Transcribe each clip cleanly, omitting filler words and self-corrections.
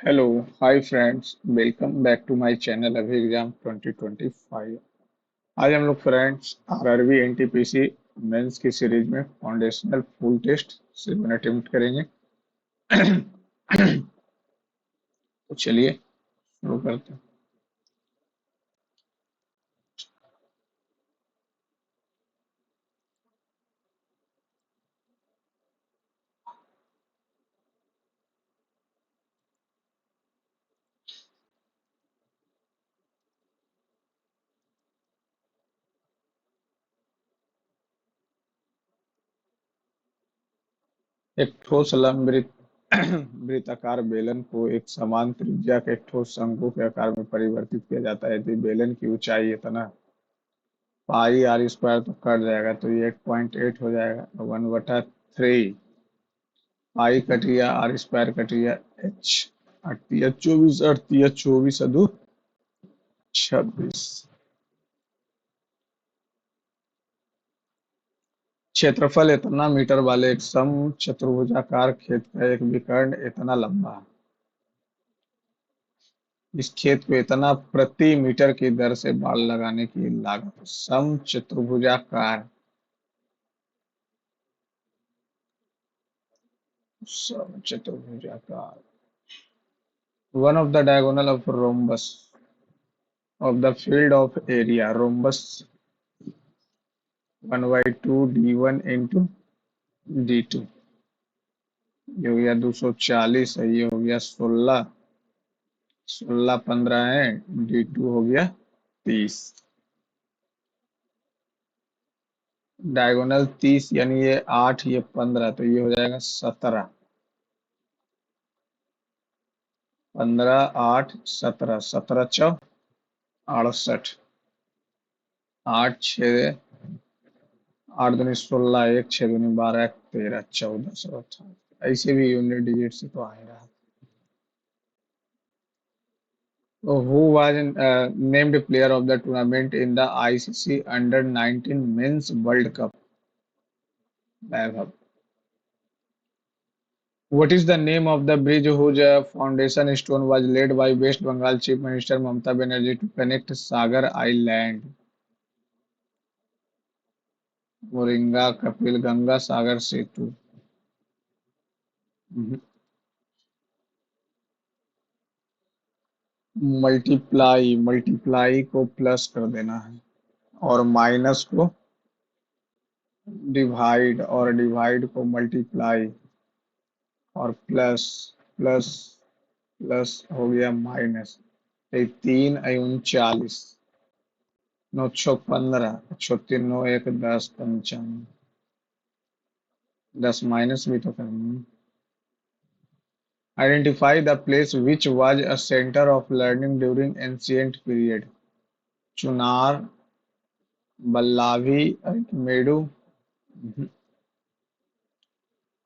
Hello, hi friends, welcome back to my channel अभी exam 2025। आज हम लोग फ्रेंड्स आरआरबी एनटीपीसी मेंस की सीरीज में फाउंडेशनल फुल टेस्ट 7 अटेम्प्ट करेंगे। तो चलिए शुरू करते हैं। एक ठोस लंब वृत्ताकार बेलन को एक समान त्रिज्या के ठोस शंकु के आकार में परिवर्तित किया जाता है यदि बेलन की ऊंचाई इतना पाई आर स्क्वायर तो कट जाएगा, तो ये 8.8 हो जाएगा। 1/3 पाई कटिया आर स्क्वायर कटिया एच। अड़तिया चौबीस, अड़तिया चौबीस अदू 26। क्षेत्रफल इतना मीटर वाले एक सम चतुर्भुजाकार खेत का एक विकर्ण इतना लंबा। इस खेत को इतना प्रति मीटर की दर से बाड़ लगाने की लागत। सम चतुर्भुजाकार, सम चतुर्भुजाकार। One of the diagonal of rhombus of the field of area rhombus 1/2 d1 into d2। ये हो गया 240 है, ये हो गया 16। 16 15 है, d2 हो गया 30। डायगोनल 30 यानी ये 8 ये 15, तो ये हो जाएगा 17। 15 8 17, 17 चौ 68। 8 6 8 दूनी 16, 1 6 दूनी 12, 13 14 18। ऐसे भी यूनिट डिजिट से तो आ ही रहा। तो who was named player of the tournament in the ICC under 19 men's world cup? Vaibhav. What is the name of the bridge whose foundation stone was laid by West Bengal Chief Minister Mamata Banerjee to connect Sagar Island? Moringa, Kapil Ganga, Sagar Setu. Multiply, multiply को plus कर देना है और minus को divide, और divide को multiply, और plus plus plus हो गया माइनस। 3 × 39, 9 × 15, 36 9 1 10 55। 10 माइनस भी तो करना। Identify the place which was a centre of learning during ancient period. Chunar, Vallabhi, Arikamedu.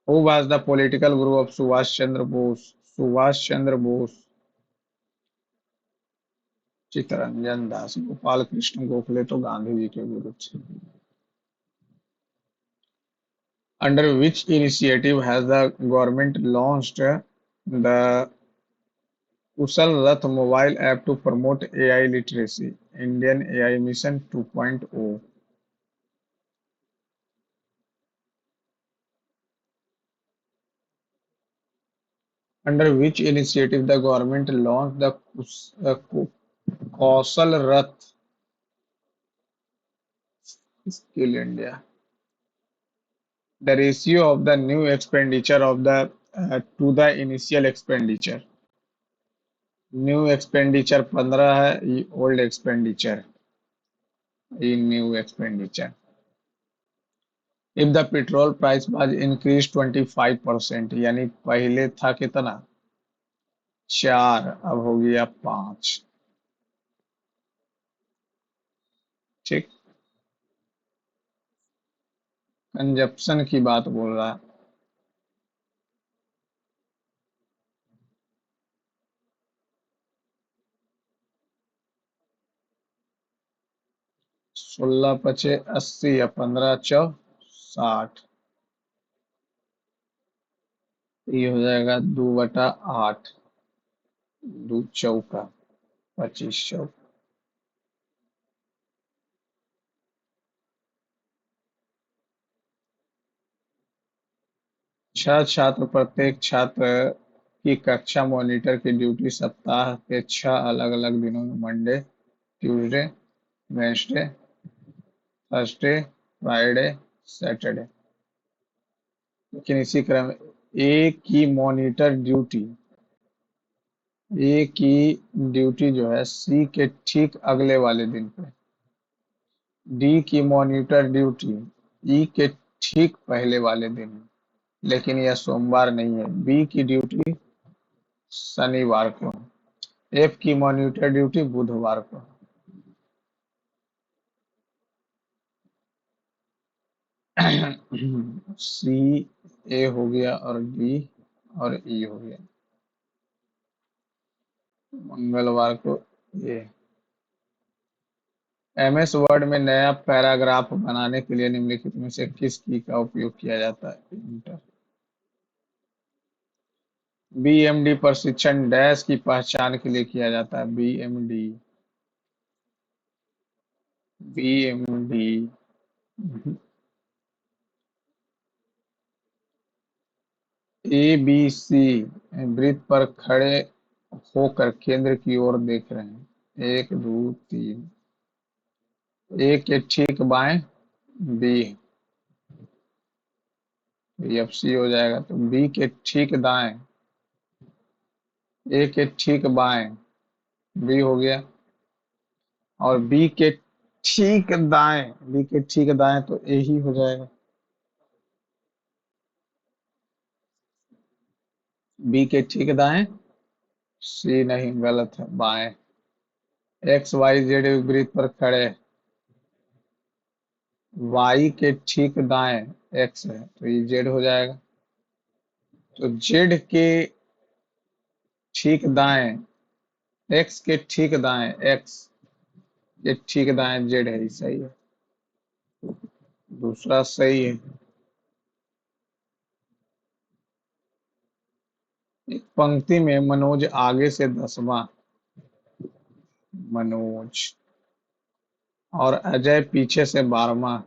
Who was the political guru of Subhash Chandra Bose? Subhash Chandra Bose Chittaranjan Das. Gopal Krishna Gokhale तो गांधी जी के गुरु थे। Under which initiative has the government launched the Kusal Rath mobile app to promote AI literacy? Indian AI Mission 2.0. Under which initiative the government launched the Kausal Rath Skill India? The ratio of the new expenditure of the to the initial expenditure. New expenditure 15 है, ये old expenditure, ये new expenditure. If the petrol price was increase 25%, यानी पहले था कितना 4, अब हो गया 5। ठीक। कंजप्शन की बात बोल रहा है। 16 × 5 = 80 या 15 × 4 = 60। ये हो जाएगा 2/8। दो चौका 25 चौका। छह छात्र, प्रत्येक छात्र की कक्षा मॉनिटर की ड्यूटी सप्ताह के 6 अलग-अलग दिनों में Monday, Tuesday, Wednesday, Thursday, Friday, Saturday. लेकिन इसी क्रम में ए की मॉनिटर ड्यूटी ए की ड्यूटी जो है सी के ठीक अगले वाले दिन पे, डी की मॉनिटर ड्यूटी ई के ठीक पहले वाले दिन है, लेकिन यह सोमवार नहीं है। बी की ड्यूटी शनिवार को है। एफ की मॉनिटर ड्यूटी बुधवार को है। सी, ए हो गया और डी और ई हो गया। मंगलवार को ए। एमएस वर्ड में नया पैराग्राफ बनाने के लिए निम्नलिखित में से किस की का उपयोग किया जाता है? इंटर। बीएमडी प्रशिक्षण डैश की पहचान के लिए किया जाता है। BMD, BMD. A B C वृत्त पर खड़े होकर केंद्र की ओर देख रहे हैं। एक दो तीन। ए के ठीक बाएं बी, एफ सी हो जाएगा। तो बी के ठीक दाएं, ए के ठीक बाएं बी हो गया, और बी के ठीक दाएं, बी के ठीक दाएं तो ए ही हो जाएगा। बी के ठीक दाएं सी नहीं, गलत है, बाएं। एक्स वाई जेड वृत्त पर खड़े, वाई के ठीक दाएं एक्स है तो ये जेड हो जाएगा। तो जेड के ठीक दाएं, एक्स के ठीक दाएं एक्स के ठीक दाएं जेड है, ये सही है। दूसरा सही है। एक पंक्ति में मनोज आगे से 10वां, मनोज, और अजय पीछे से 12वां,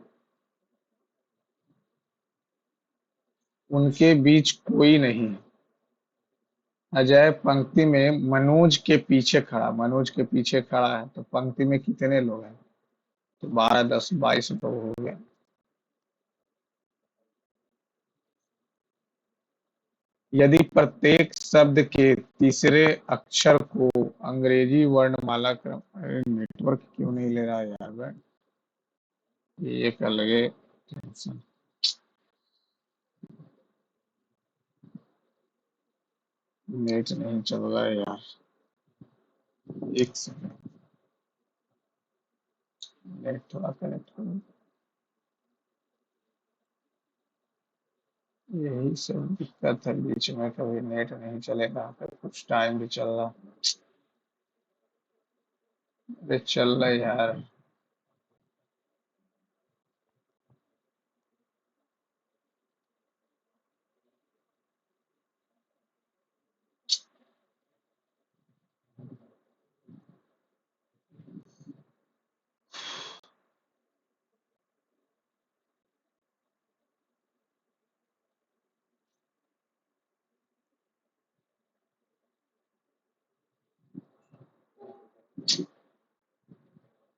उनके बीच कोई नहीं। अजय पंक्ति में मनोज के पीछे खड़ा, मनोज के पीछे खड़ा है तो पंक्ति में कितने लोग हैं? तो 12 10 22 लोग हो गए। यदि प्रत्येक शब्द के तीसरे अक्षर को अंग्रेजी वर्णमाला क्रम, अरे नेटवर्क क्यों नहीं ले रहा यार बैंड, ये एक अलगे टेंशन। नेट नहीं चल रहा है यार, एक सेकंड, नेट थोड़ा कनेक्ट करो। यही सब दिक्कत है, बीच में कभी नेट नहीं चलेगा, कभी कुछ टाइम भी चल रहा। अरे चल रहा है यार।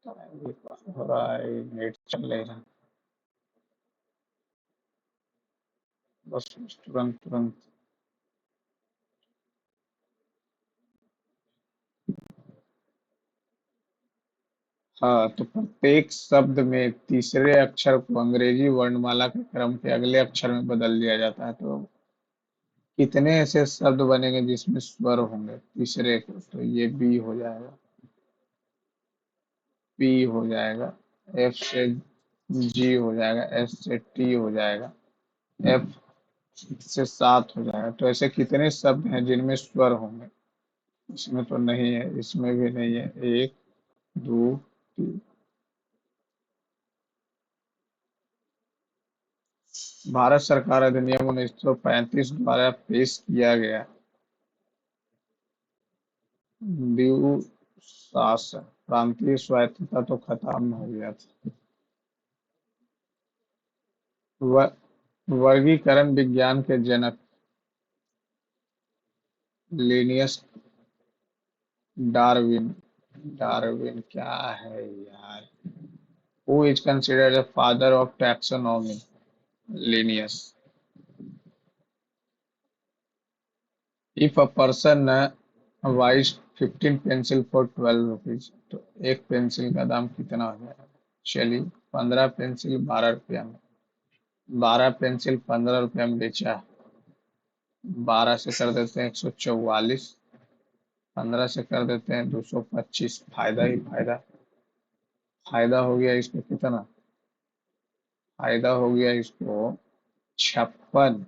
टाइम भी पास हो रहा है, नेट चल नहीं रहा। बस तुरंत तुरंत। हाँ, तो प्रत्येक शब्द में तीसरे अक्षर को अंग्रेजी वर्णमाला के क्रम के अगले अक्षर में बदल दिया जाता है। तो कितने ऐसे शब्द बनेंगे जिसमें स्वर होंगे तीसरे को? तो ये बी हो जाएगा, पी हो जाएगा, एफ से जी हो जाएगा, एस से टी हो जाएगा, एफ से 7 हो जाएगा। तो ऐसे कितने शब्द हैं जिनमें स्वर होंगे? इसमें तो नहीं है, इसमें भी नहीं है। एक दो तीन। भारत सरकार अधिनियम 1935 द्वारा पेश किया गया द्विशासन प्रांतीय स्वायत्तता तो खत्म हो गया था। व- वर्गीकरण विज्ञान के जनक लिनियस डार्विन। डार्विन क्या है यार? Who is considered the father of taxonomy? Linnaeus. If a person buys 15 pencil for 12 rupees, तो एक पेंसिल का दाम कितना हो जाएगा? चलिए, 15 पेंसिल 12 रुपया में, 12 पेंसिल 15 रुपया में बेचा, 12 से कर देते हैं 144, 15 से कर देते हैं 225, फायदा ही फायदा। फायदा हो गया इसको कितना? फायदा हो गया इसको 56,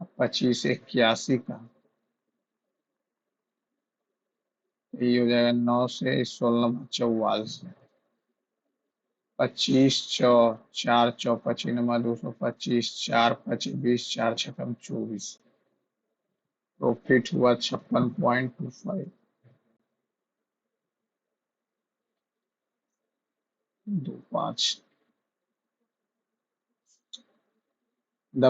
25 81 का। ये हो जाएगा 9 से 16 44, 25 4 25 225, 4 25 4 छकम 24। प्रॉफिट हुआ 56.25, 25। The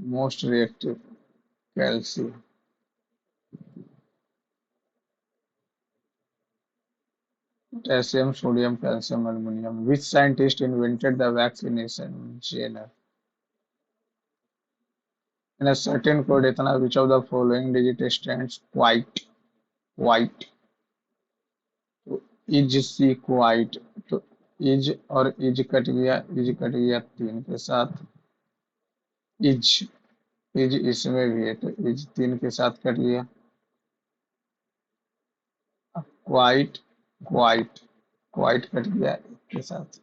most reactive calcium, potassium sodium calcium aluminium. Which scientist invented the vaccination Jenner? In a certain code इतना which of the following digit stands quite? तो इज सी क्वाइट, तो इज और इज कट गया 3 के साथ। Is is इसमें भी है, तो इज 3 के साथ कट गया। क्वाइट क्वाइट क्वाइट कट गया 1 के साथ।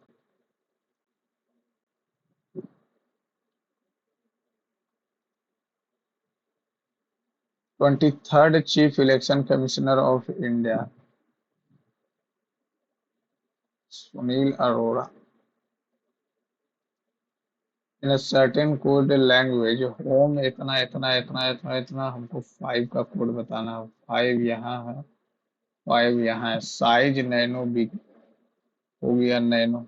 23rd chief election commissioner of India Sunil Arora. In a certain code language home इतना इतना इतना इतना इतना, हमको 5 का कोड बताना है। 5 यहाँ है, 5 यहाँ है। साइज नैनो बिग हो गया nano.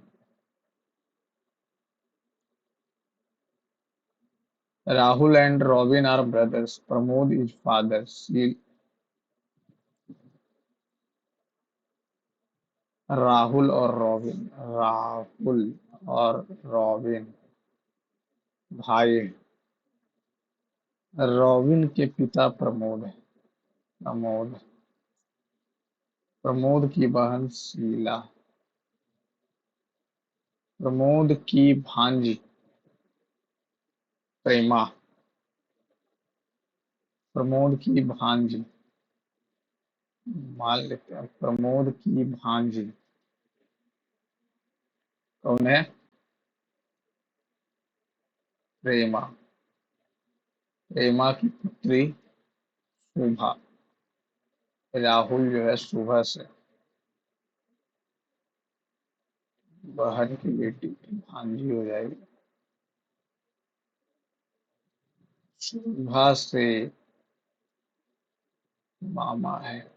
Rahul and Robin are brothers, Pramod is father. Rahul और रॉबिन, राहुल और रॉबिन भाई। रॉबिन के पिता प्रमोद है। प्रमोद, प्रमोद की बहन शीला, प्रमोद की भांजी प्रेमा, प्रमोद की भांजी, मान लेते हैं प्रमोद की भांजी कौन है? प्रेमा। प्रेमा की पुत्री शुभा। राहुल जो है सुबह से बहन की बेटी भांजी हो जाएगी। शुभा से मामा है।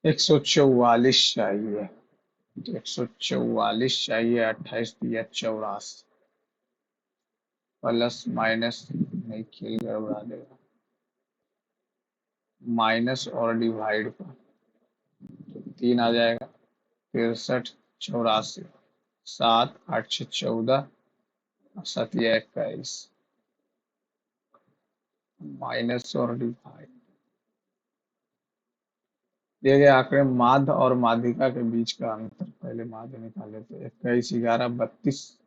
144 चाहिए, 144 चाहिए। 28 दिया 84, प्लस माइनस नहीं, खेल गड़बड़ा देगा। माइनस और डिवाइड का 3 आ जाएगा। 63 84, 7 8 6 14, 7 21, माइनस और डिवाइड। दिए गए आंकड़े माध्य और माध्यिका के बीच का अंतर। पहले माध्य निकाले तो 21 11 32,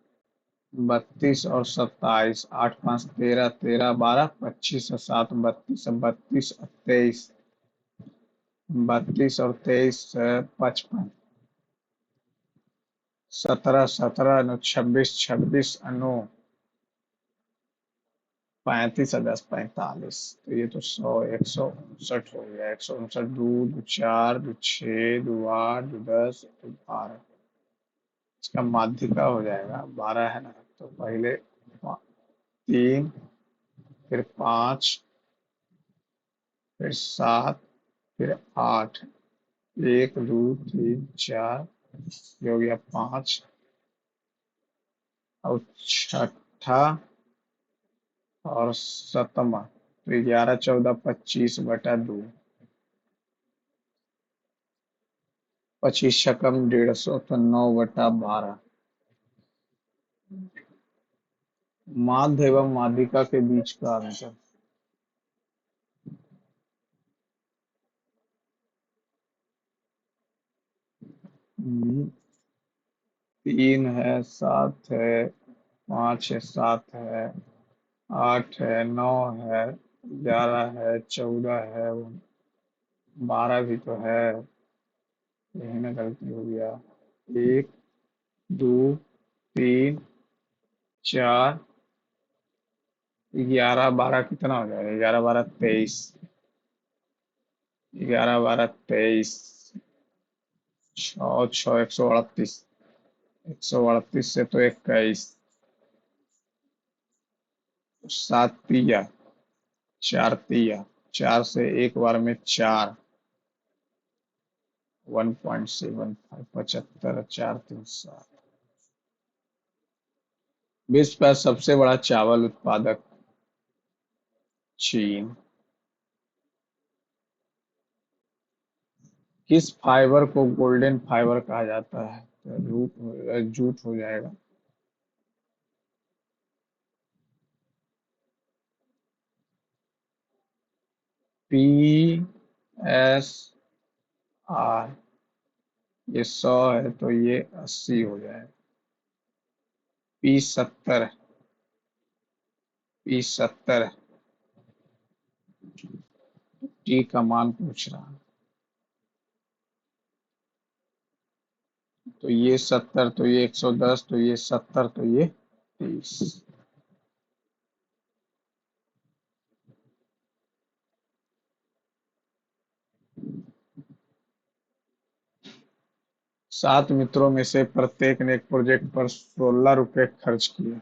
32 और 27, 8 5 13, 13 12, 25 और 7 32, 32 और 23, 32 और 23 55, 17 17 9 26, 26 9 35 और 10 45। तो ये तो 100 159 हो गया। 159 2 2 4 2 6 2 8 2 10 2 12। इसका माध्यिका हो जाएगा 12 है ना, तो पहले 3 फिर 5, फिर 7, फिर 8, 1 2 3 4, ये हो गया 5, और छठा और सतमा, तो 11 14 25/2, 25 छकम 150, तो 9/12। माध्य एवं माध्यिका के बीच का अंतर। हम्म, 3 है, 7 है, 5 है, 7 है, 8 है, 9 है, 11 है, 14 है, 12 भी तो है। यही में गलती हो गया। 1 2 3 4, 11 12 कितना हो जाएगा? 11 12 23, 11 12 23, 6 6 138, 138 से तो 21, 7 तिया, 4 तिया, 4 से एक बार में 4, 1.75, 75, 4 3 7। विश्व का सबसे बड़ा चावल उत्पादक चीन। किस फाइबर को गोल्डन फाइबर कहा जाता है? तो जूट हो जाएगा। PSR, ये 100 है तो ये 80 हो जाएगा। P70, P70, T का मान पूछ रहा है। तो ये 70, तो ये 110, तो ये 70, तो ये 30। 7 मित्रों में से प्रत्येक ने एक प्रोजेक्ट पर 16 रुपए खर्च किए।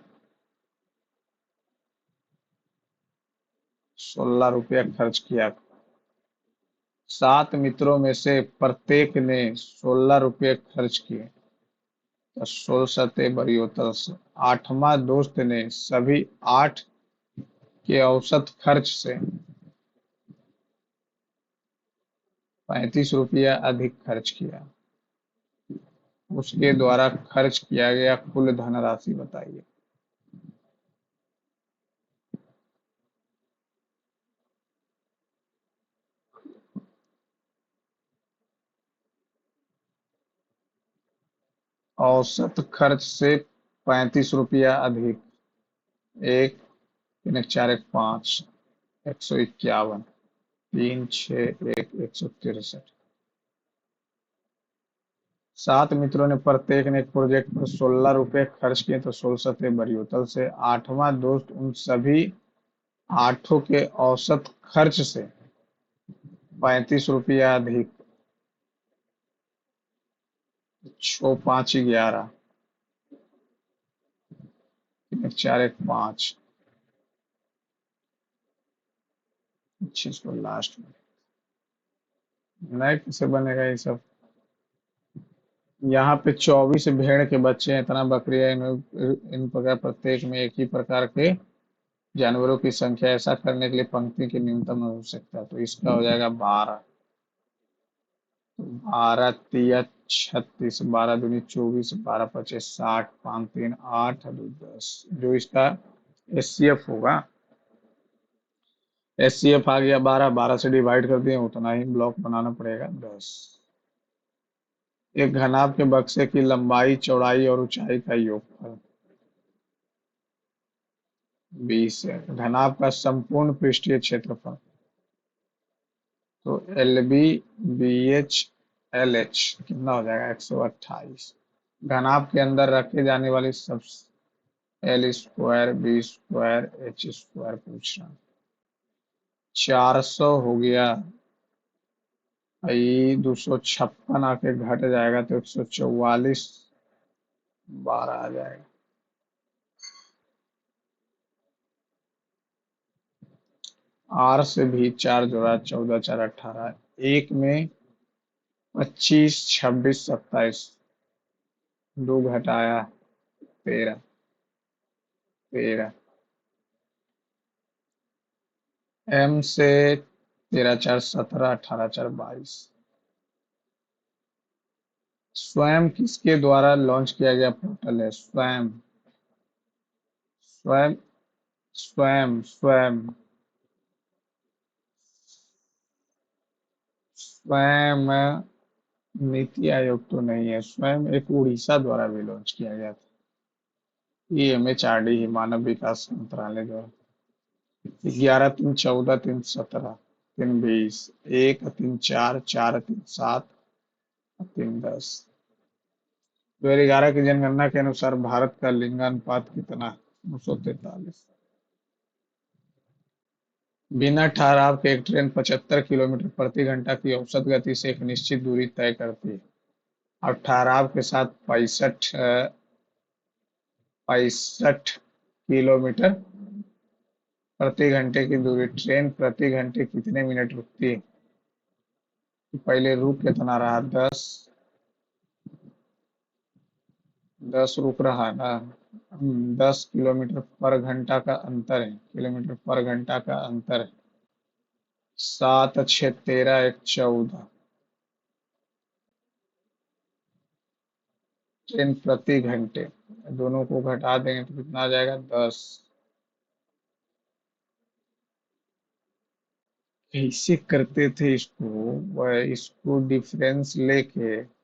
16 रुपया खर्च किया। 7 मित्रों में से प्रत्येक ने 16 रुपये खर्च किए, तो 16 बरी से। 8वां दोस्त ने सभी 8 के औसत खर्च से 35 रुपया अधिक खर्च किया। उसके द्वारा खर्च किया गया कुल धनराशि बताइए। औसत खर्च से 35 रुपया अधिक। 1 3 1 4 1 5, 151, 3 6 1 163। 7 मित्रों ने प्रत्येक ने एक प्रोजेक्ट पर 16 रुपए खर्च किए, तो 16 बरी से। 8वां दोस्त उन सभी 8 के औसत खर्च से 35 रुपया अधिक। 6 5 11, 3 1 4 1 5, इसको लास्ट में नहीं कैसे बनेगा ये सब? यहाँ पे 24 भेड़ के बच्चे हैं, इतना बकरियां, इन प्रकार प्रत्येक में एक ही प्रकार के जानवरों की संख्या। ऐसा करने के लिए पंक्ति की न्यूनतम आवश्यकता, तो इसका हो जाएगा 12। 12 तिया 36, 12 दूनी 24, 12 पचे 60, 5 3 8, 2 10, जो इसका एचसीएफ होगा। एचसीएफ आ गया 12, 12 से डिवाइड कर दिए, उतना ही ब्लॉक बनाना पड़ेगा 10। एक घनाभ के बक्से की लंबाई, चौड़ाई और ऊंचाई का योगफल 20 है। घनाभ का संपूर्ण पृष्ठीय क्षेत्रफल, तो L B B H L H कितना हो जाएगा? 128। घनाभ के अंदर रखे जाने वाली सब L square, B square, H square पूछ रहा। 400 हो गया। आई 256 आके घट जाएगा, तो 144 12 आ जाएगा। आर से भी 4 जोड़ा, 14 4 18, एक में 25 26 27, दो घटाया 13, 13। एम से 13 4 17, 18 4 22। स्वयं किसके द्वारा लॉन्च किया गया पोर्टल है? स्वयं, स्वयं, स्वयं, स्वयं, स्वयं। नीति आयोग तो नहीं है, स्वयं एक उड़ीसा द्वारा भी लॉन्च किया गया था। ये एमएचआरडी ही, मानव विकास मंत्रालय द्वारा। 11 3 14 3 17 3 20, 1 3 4 4 3 7 3 10। 2011 की जनगणना के अनुसार भारत का लिंगानुपात कितना? 943। बिना ठहराव के एक ट्रेन 75 किलोमीटर प्रति घंटा की औसत गति से एक निश्चित दूरी तय करती है, और ठहराव के साथ 65 किलोमीटर प्रति घंटे की दूरी। ट्रेन प्रति घंटे कितने मिनट रुकती है? पहले रुक कितना रहा? 10, 10 रुक रहा है ना। 10 किलोमीटर पर घंटा का अंतर है, किलोमीटर पर घंटा का अंतर है। 7 6 13, 1 14। ट्रेन प्रति घंटे, दोनों को घटा देंगे तो कितना आ जाएगा? 10। कैसे करते थे इसको? वह इसको डिफरेंस लेके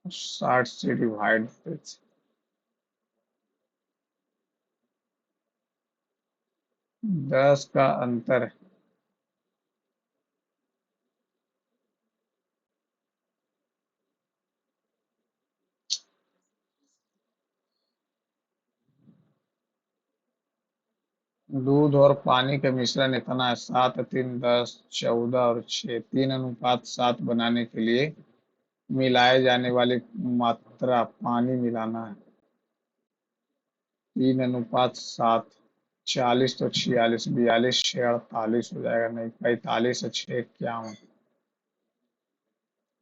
60 से डिवाइड करते थे। 10 का अंतर है। दूध और पानी का मिश्रण इतना है, 7 3 10 14 और 6, 3:7 बनाने के लिए मिलाए जाने वाली मात्रा पानी मिलाना है। 3:7। 40 तो 46, 42 6 48 हो जाएगा, नहीं 45 और 6 51।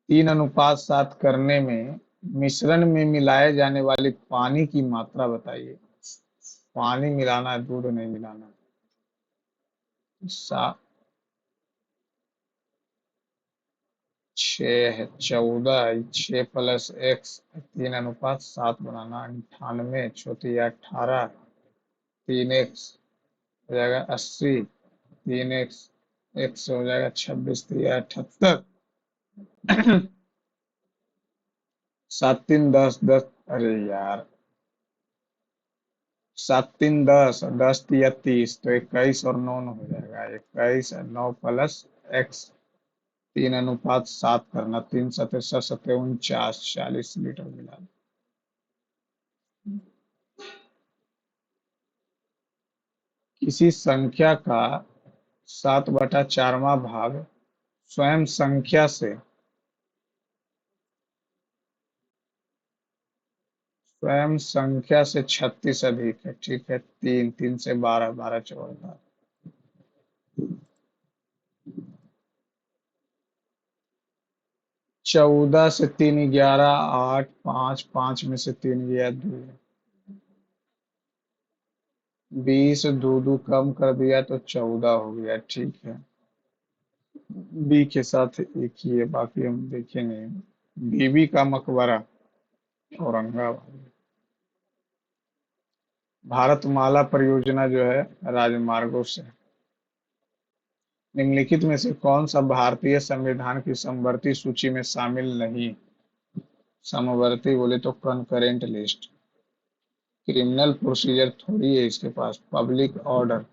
3:7 करने में मिश्रण में मिलाए जाने वाली पानी की मात्रा बताइए। पानी मिलाना है, दूध नहीं मिलाना। सा 6 है, 14, 6 प्लस एक्स, 3:7 बनाना, 98 चौथी 18, 3x हो जाएगा 80, 3x, x हो जाएगा 26 3 78। 7 3 10 10, अरे यार, 7 3 10, 10 3 30, तो 21 और 9 हो जाएगा। 21 और 9 प्लस एक्स, 3:7 करना, 3 सतह 7 49, 40 लीटर मिला। किसी संख्या का 7/4वां भाग स्वयं संख्या से, स्वयं संख्या से 36 अधिक है, ठीक है। 3 3 से 12, 12 14। 14 से 3 11, 8 5, 5 में से 3 गया 2। 20 दो दो कम कर दिया तो 14 हो गया, ठीक है। बी के साथ एक ही है, बाकी हम देखे नहीं। बीबी का मकबरा औरंगाबाद। भारतमाला परियोजना जो है राजमार्गों से, निम्नलिखित में से कौन सा भारतीय संविधान की समवर्ती सूची में शामिल नहीं? समवर्ती बोले तो कंकरेंट लिस्ट। क्रिमिनल प्रोसीजर थोड़ी है इसके पास, public order.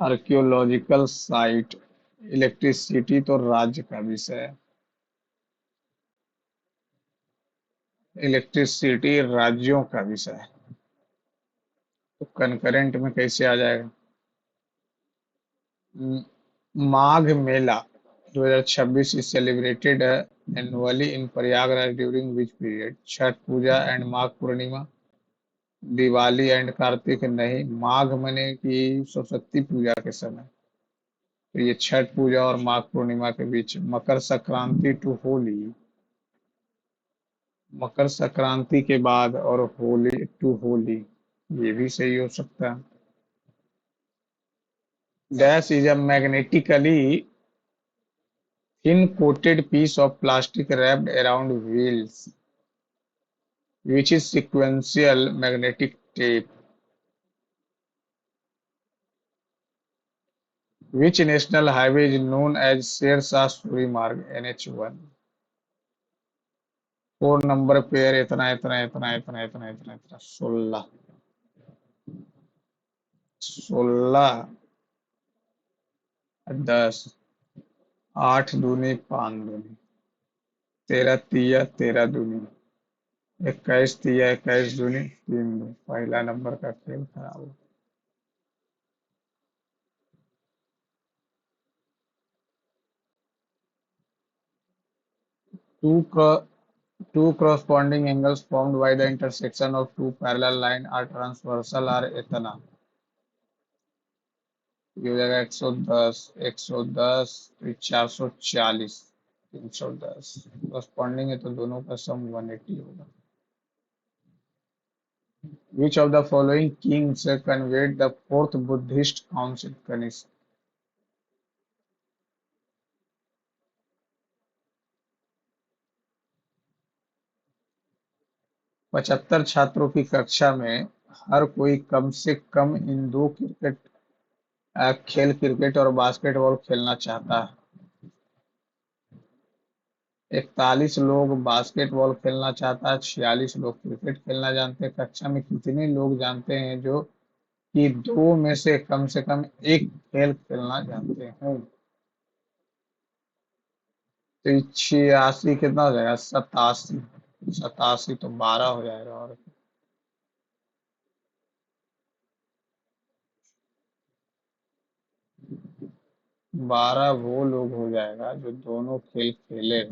Archaeological site. Electricity तो राज्य का विषय है। इलेक्ट्रिसिटी राज्यों का विषय है, तो कंकरेंट में कैसे आ जाएगा? म- Magh Mela 2026 is celebrated annually in Prayagraj during which period? Chhath Puja and Magh Purnima, Diwali and Kartik नहीं, माघ महीने की सरस्वती पूजा के समय। तो ये छठ पूजा और माघ पूर्णिमा के बीच। मकर संक्रांति टू होली, मकर संक्रांति के बाद और होली टू होली, ये भी सही हो सकता है। Dash is a magnetically thin coated piece of plastic wrapped around wheels, which is sequential magnetic tape. Which national highway is known as Sher-Shah Suri Marg NH1? 4 number pair इतना इतना इतना इतना इतना इतना इतना 16, 16, 10, 8 दूनी 5 दूनी, 13 तिया 13 दूनी, 21 तिया 21 दूनी 3 दूनी। पहला नंबर का खेल खराब हो। Two Two corresponding angles formed by the intersection of two parallel lines are transversal or इतना। ये हो जाएगा 110, 110, 440, 310। corresponding है तो दोनों का सम 180 होगा। Which of the following kings conveyed the fourth Buddhist council? Kanishka. पचहत्तर छात्रों की कक्षा में हर कोई कम से कम इन दो खेल क्रिकेट और बास्केटबॉल खेलना चाहता है। 41 लोग बास्केटबॉल खेलना चाहता है, 46 लोग क्रिकेट खेलना जानते हैं। कक्षा में कितने लोग जानते हैं जो कि दो में से कम एक खेल खेलना जानते हैं? तो 86 कितना हो जाएगा? 87, 87 तो 12 हो जाएगा। और 12 वो लोग हो जाएगा जो दोनों खेल खेले।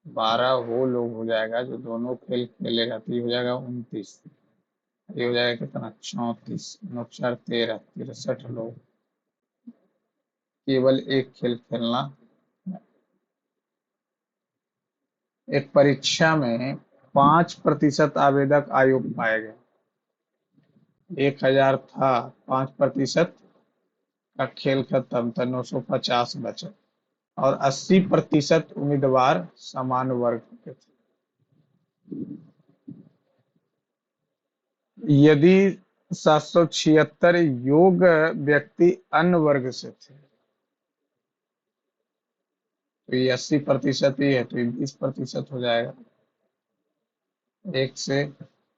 12 वो लोग हो जाएगा जो दोनों खेल खेलेगा, तो ये हो जाएगा 29। ये हो जाएगा कितना? 34, 9 4 13, 63 लोग केवल एक खेल खेलना। एक परीक्षा में 5% आवेदक अयोग्य पाए गए। 1000 था, 5% का खेल खत्म था, 950 बचे। और 80% उम्मीदवार समान वर्ग के थे। यदि 776 योग्य व्यक्ति अन्य वर्ग से थे, तो ये 80% ही है, तो ये 20% हो जाएगा। एक से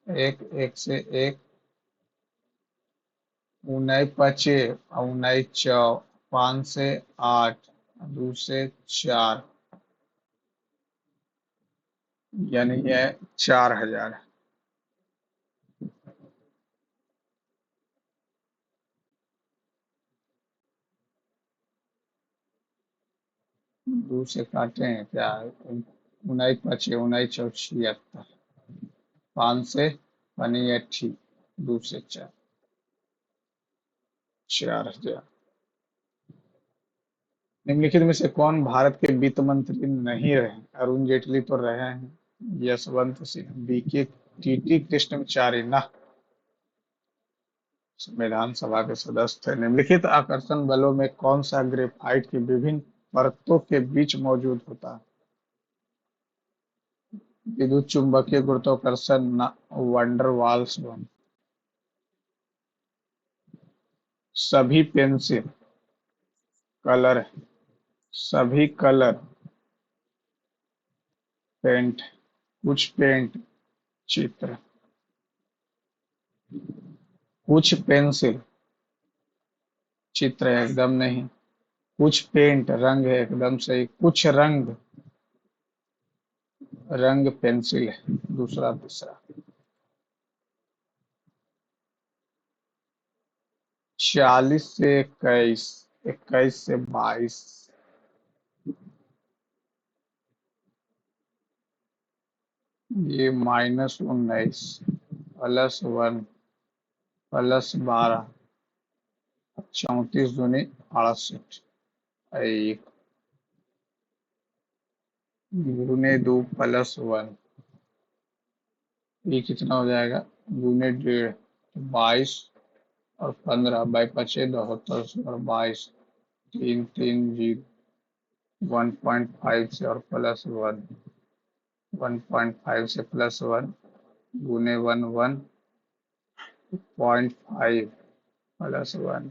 एक, एक से एक, उन्नाई पचे, उन्नाई चौ, 5 से 8, 2 से 4, यानी ये 4000। 2 से काटे हैं क्या? उन्नाई पचे, उन्नाई चौ 76, 5 से बनी 80, 2 से 4, 4000। निम्नलिखित में से कौन भारत के वित्त मंत्री नहीं रहे? अरुण जेटली तो रहे हैं, यशवंत सिन्हा, बीके, टीटी कृष्णमचारी ना, संविधान सभा के सदस्य थे। निम्नलिखित आकर्षण बलों में कौन सा ग्रेफाइट की विभिन्न परतों के बीच मौजूद होता है? विद्युत चुंबकीय गुरुत्वाकर्षण, वंडर वाल्स बम। सभी पेंसिल कलर, सभी कलर पेंट, कुछ पेंट चित्र, कुछ पेंसिल चित्र है एकदम नहीं, कुछ पेंट रंग है एकदम सही, कुछ रंग रंग पेंसिल है दूसरा तीसरा। 40 से 21, 21 से 22, ये -19 +1 +12 34 दूनी 68 एक गुने 2 +1 ये कितना हो जाएगा गुने 1.5 22 और 15 बाई पचे 72 और 22 3 3 0 1.5 से और +1 1.5 से +1 गुने 1 1 0.5 +1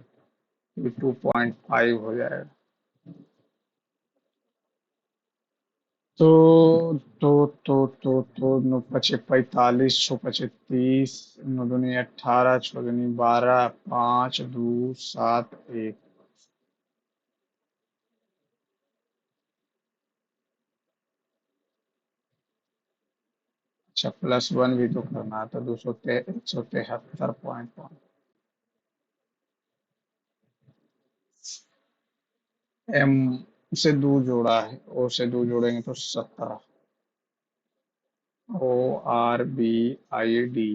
ये 2.5 हो जाएगा। तो नौ पचे 45 छो पचे 30 नौ दूनी 18 छो दूनी 12 5 2 7 1 अच्छा +1 भी तो करना था 173.5 एम से 2 जोड़ा है ओ से 2 जोड़ेंगे तो 17 O R B I D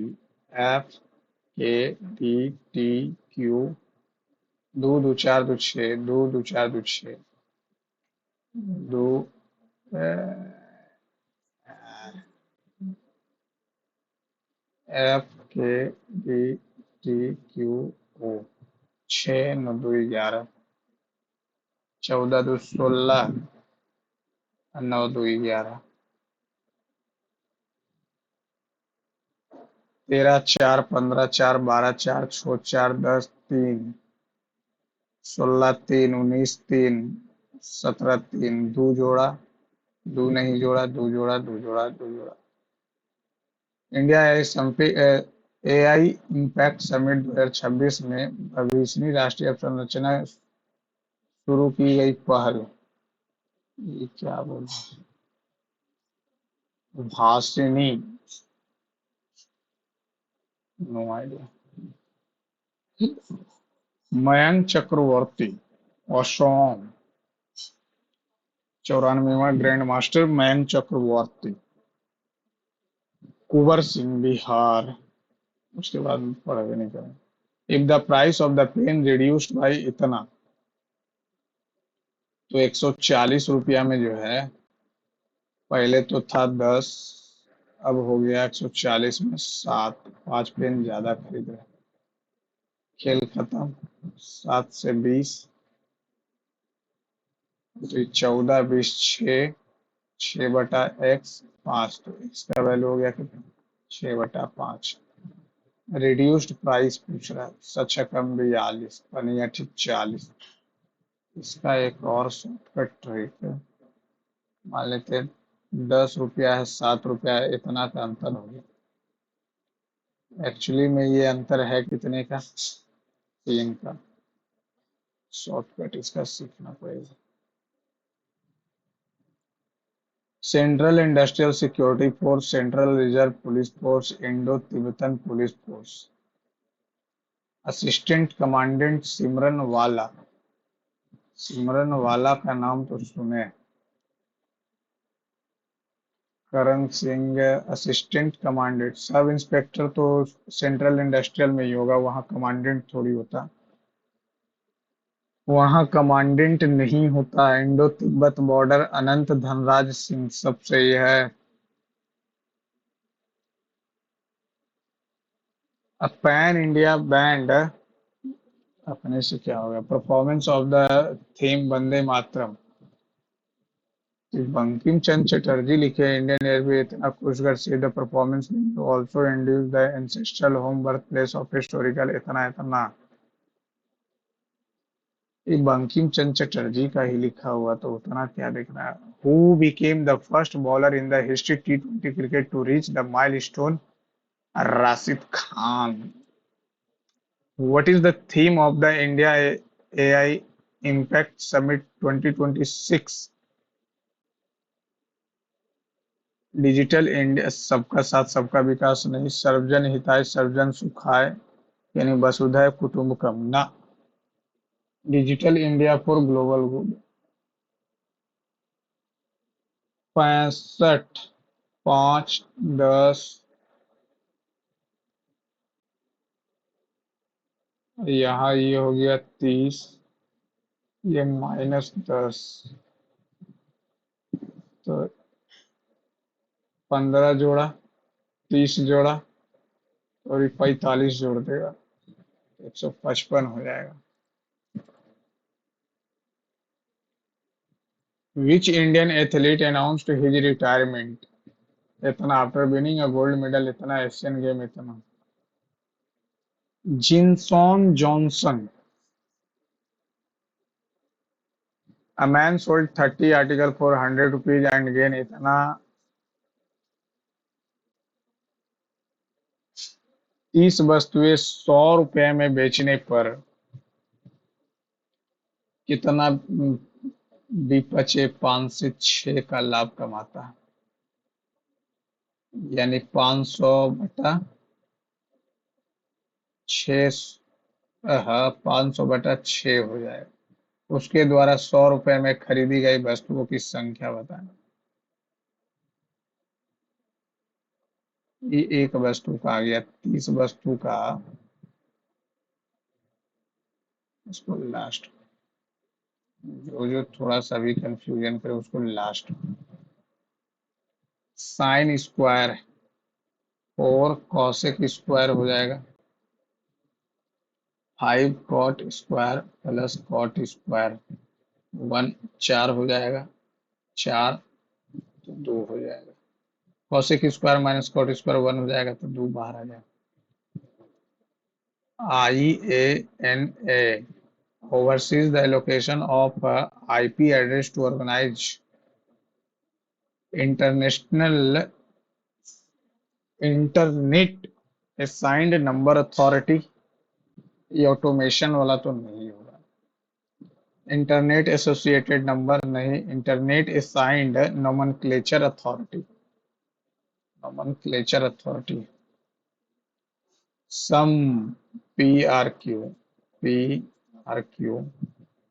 F K D T Q 2 2 4 2 6 2 2 4 2 6 2 F K D T Q O 6 9 2 11 14 2 16 9 2 11 13 4 15 4 12 4 6 4 10 3 16 3 19 3 17 3 2 जोड़ा 2 नहीं जोड़ा 2 जोड़ा 2 जोड़ा 2 जोड़ा इंडिया एआई इम्पैक्ट समिट 2026 में भविष्य राष्ट्रीय अवसंरचना शुरू की गई पहल। ये क्या बोल भाषिनी नो आइडिया। मयंक चक्रवर्ती असम 94वां ग्रैंड मास्टर मयंक चक्रवर्ती कुंवर सिंह बिहार उसके बाद पढ़ाई नहीं करें। If the price of the pen reduced by इतना तो 140 रुपया में जो है पहले तो था 10 अब हो गया 140 में 7 5 पेन ज्यादा खरीद रहे। खेल खत्म 7 से 20 तो 14 20 6 6/x 5 तो इसका वैल्यू हो गया कितना 6/5। रिड्यूस्ड प्राइस पूछ रहा है सचकम 42 पनियठी 40। इसका एक और शॉर्टकट ट्रिक है मान लेते हैं 10 रुपया है 7 रुपया है इतना का अंतर हो गया। एक्चुअली में ये अंतर है कितने का 3 का। शॉर्टकट इसका सीखना पड़ेगा। Central industrial security force central reserve police force Indo Tibetan police force assistant commandant Simran वाला का नाम तो सुने। Karan Singh assistant commandant sub inspector तो सेंट्रल इंडस्ट्रियल में ही होगा वहां कमांडेंट थोड़ी होता। वहां कमांडेंट नहीं होता। इंडो तिब्बत बॉर्डर अनंत धनराज सिंह सब सही है। पैन इंडिया बैंड अपने से क्या होगा performance of the theme Vande Mataram. Bankim Chandra Chatterjee लिखे इंडियन एयरवे इतना खुशगर से the performance also induce the ancestral home birth place of historical इतना इतना। ये बंकिम चंद्र चटर्जी का ही लिखा हुआ तो उतना क्या देखना है। Who became the first bowler in the history T20 cricket to reach the milestone Rashid Khan. What is the theme of the India AI Impact Summit 2026? Digital India सबका साथ सबका विकास नहीं सर्वजन हिताय सर्वजन सुखाय यानी वसुधैव कुटुंबकम ना। Digital India for global good 65 5, 10, यहाँ ये हो गया 30, ये -10, तो 15 जोड़ा, 30 जोड़ा और ये 45 जोड़ देगा, 155 हो जाएगा। Which Indian athlete announced his retirement? इतना after winning a gold medal, इतना एशियन गेम, इतना। Jinson johnson. A man sold 30 article for ₹100 and gain इतना। 30 वस्तुएं ₹100 में बेचने पर कितना बचे 5 से 6 का लाभ कमाता है? यानी 500/6, हाँ, 500/6 हो जाएगा। उसके द्वारा ₹100 में खरीदी गई वस्तुओं की संख्या बताएं। ये एक वस्तु का आ गया, 30 वस्तु का, इसको लास्ट, जो जो थोड़ा सा भी कंफ्यूजन करे उसको लास्ट। साइन स्क्वायर और कॉसेक स्क्वायर हो जाएगा 5 cot square plus cot square 1, 4 हो जाएगा, 4 तो 2 हो जाएगा। Cosec square minus cot square 1 हो जाएगा, तो 2 बाहर आ जाएगा। IANA oversees the allocation of IP address to organize international internet assigned number authority। ये ऑटोमेशन वाला तो नहीं होगा। इंटरनेट एसोसिएटेड नंबर नहीं, internet assigned nomenclature authority, nomenclature authority. Some, PRQ, PRQ,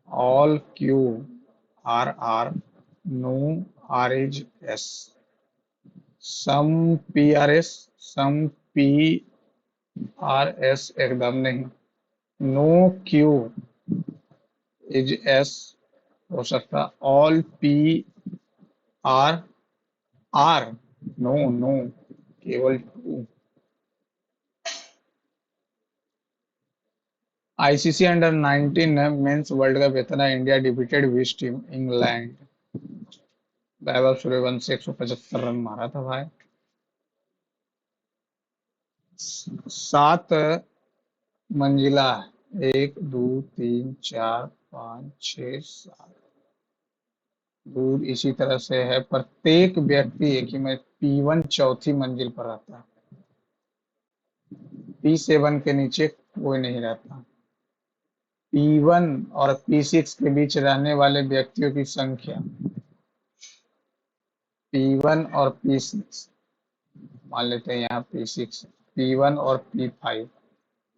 all QRR, no RHS, some PRS, some PRS एकदम नहीं, no Q is S हो सकता, all PRR, नो नो, केवल 2। ICC under 19 men's world cup इतना India defeated which team? England. Vaibhav Suryavanshi 175 run मारा था भाई। 7 मंजिला, 1, 2, 3, 4, 5, 6, 7 दूर इसी तरह से है। प्रत्येक व्यक्ति एक ही में P1 चौथी मंजिल पर रहता है, P7 के नीचे कोई नहीं रहता। P1 और P6 के बीच रहने वाले व्यक्तियों की संख्या, P1 और P6, मान लेते हैं यहाँ P6, P1 और P5,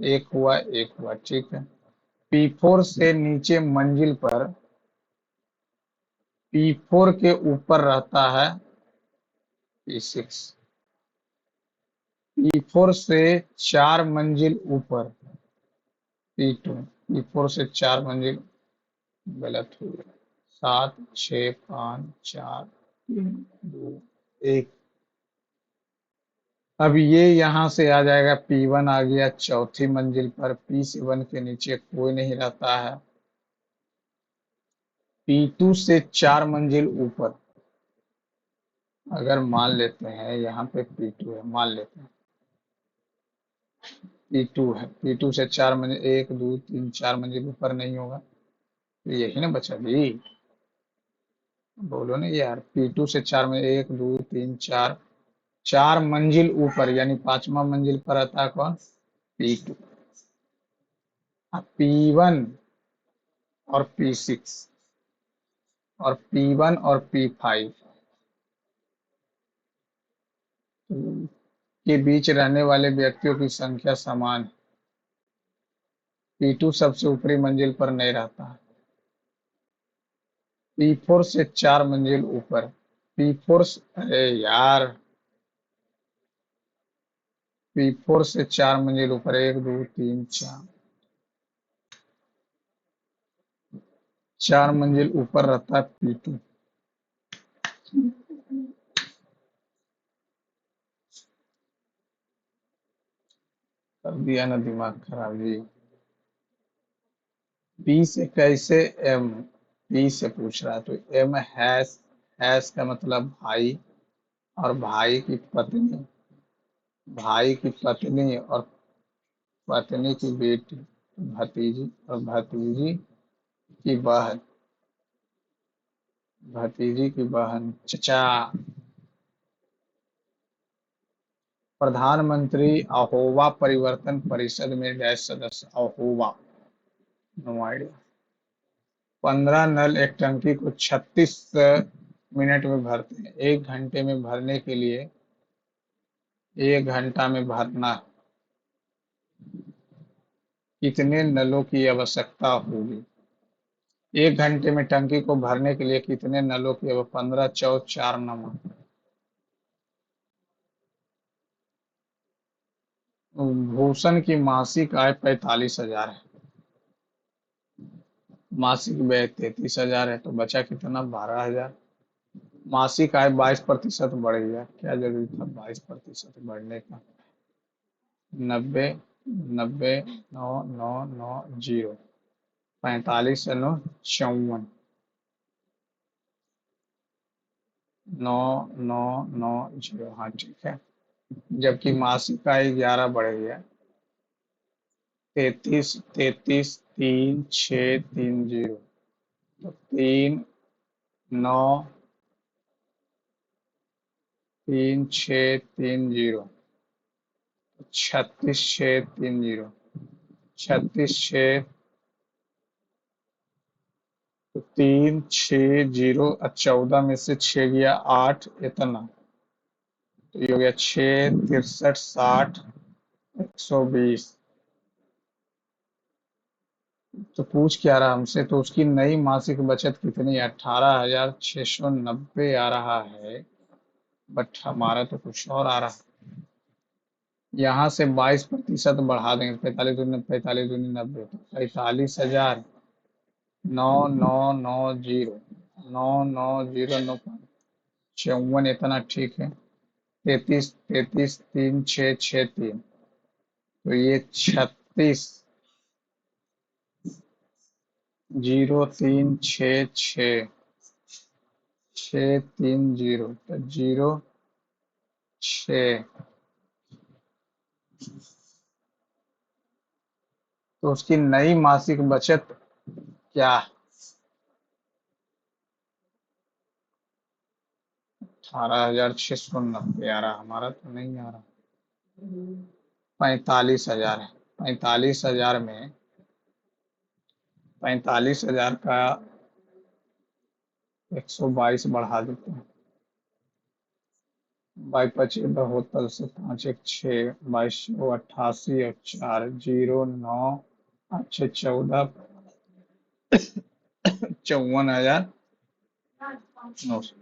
एक हुआ एक हुआ, ठीक है। P4 से नीचे मंजिल पर P4 के ऊपर रहता है P6, P4 से 4 मंजिल ऊपर P2, P4 से 4 मंजिल, गलत हो गया, 7, 6, 5, 4, 3, 2, 1। अब ये यहाँ से आ जाएगा, P1 आ गया चौथी मंजिल पर, P7 के नीचे कोई नहीं रहता है, P2 से 4 मंजिल ऊपर, अगर मान लेते हैं यहाँ पे P2 है, मान लेते हैं P2 है, P2 से 4 मंजिल, 1, 2, 3, 4 मंजिल ऊपर नहीं होगा, तो यही ना बचा भी, बोलो ना यार। P2 से 4 में 1, 2, 3, 4, 4 मंजिल ऊपर, यानी 5वां मंजिल पर आता है कौन? P2। अब P1 और P6 और P1 और P5 के बीच रहने वाले व्यक्तियों की संख्या समान है। P2 सबसे ऊपरी मंजिल पर नहीं रहता है, P4 से 4 मंजिल ऊपर, P4 अरे यार, P4 से 4 मंजिल ऊपर, 1 2 3 4, 4 मंजिल ऊपर रहता है P2। कर दिया ना दिमाग खराब जी। पी से कैसे एम, पी से पूछ रहा है तो एम हैश, हैश का मतलब भाई, और भाई की पत्नी, भाई की पत्नी और पत्नी की बेटी, भतीजी और भतीजी की बहन, भतीजी की बहन, चचा। प्रधानमंत्री अहोवा परिवर्तन परिषद में डैश सदस्य, अहोवा, नो आइडिया। 15 नल एक टंकी को 36 मिनट में भरते हैं। 1 घंटे में भरने के लिए 1 घंटा में भरना कितने नलों की आवश्यकता होगी? 1 घंटे में टंकी को भरने के लिए कितने नलों की आवश्यकता? 15 14 4 नंबर। भूषण की मासिक आय 45,000 है, मासिक व्यय 33,000 है, तो बचा कितना? 12,000। मासिक आय 22% बढ़ गया, क्या जरूरी था 22% बढ़ने का? 90, 90, 9 9 9 0, 45 9 54, 9 9 9 0, हाँ ठीक है। जबकि मासिक आय 11 बढ़ गया, 33 33 3 6 3 0, तो 3 9 3 6 3 0, 36 6 3 0, 36 6, तो 3 6 0, 14 में से 6 गया 8, इतना, तो ये हो गया 6 63 60 120। तो पूछ क्या रहा हमसे, तो उसकी नई मासिक बचत कितनी है? 18,690 आ रहा है, बट हमारा तो कुछ और आ रहा है। यहाँ से 22% बढ़ा देंगे, 45 दूनी 45 दूनी 90, तो 45,000, 9 9 9 0, 9 9 0 9 54, इतना ठीक है। 33 33 3 6 6 3, तो ये 36 0 3 6 6 6 3 0, तो 0 6, तो उसकी नई मासिक बचत क्या? 18,690 आ रहा, हमारा तो नहीं आ रहा। 45,000 है, 45,000 में 45,000 का 122 बढ़ा देते हैं, बाई पचे बहत्तर से 5 1 6, 22 88 और 4 0 9 अच्छे 14, 54,900।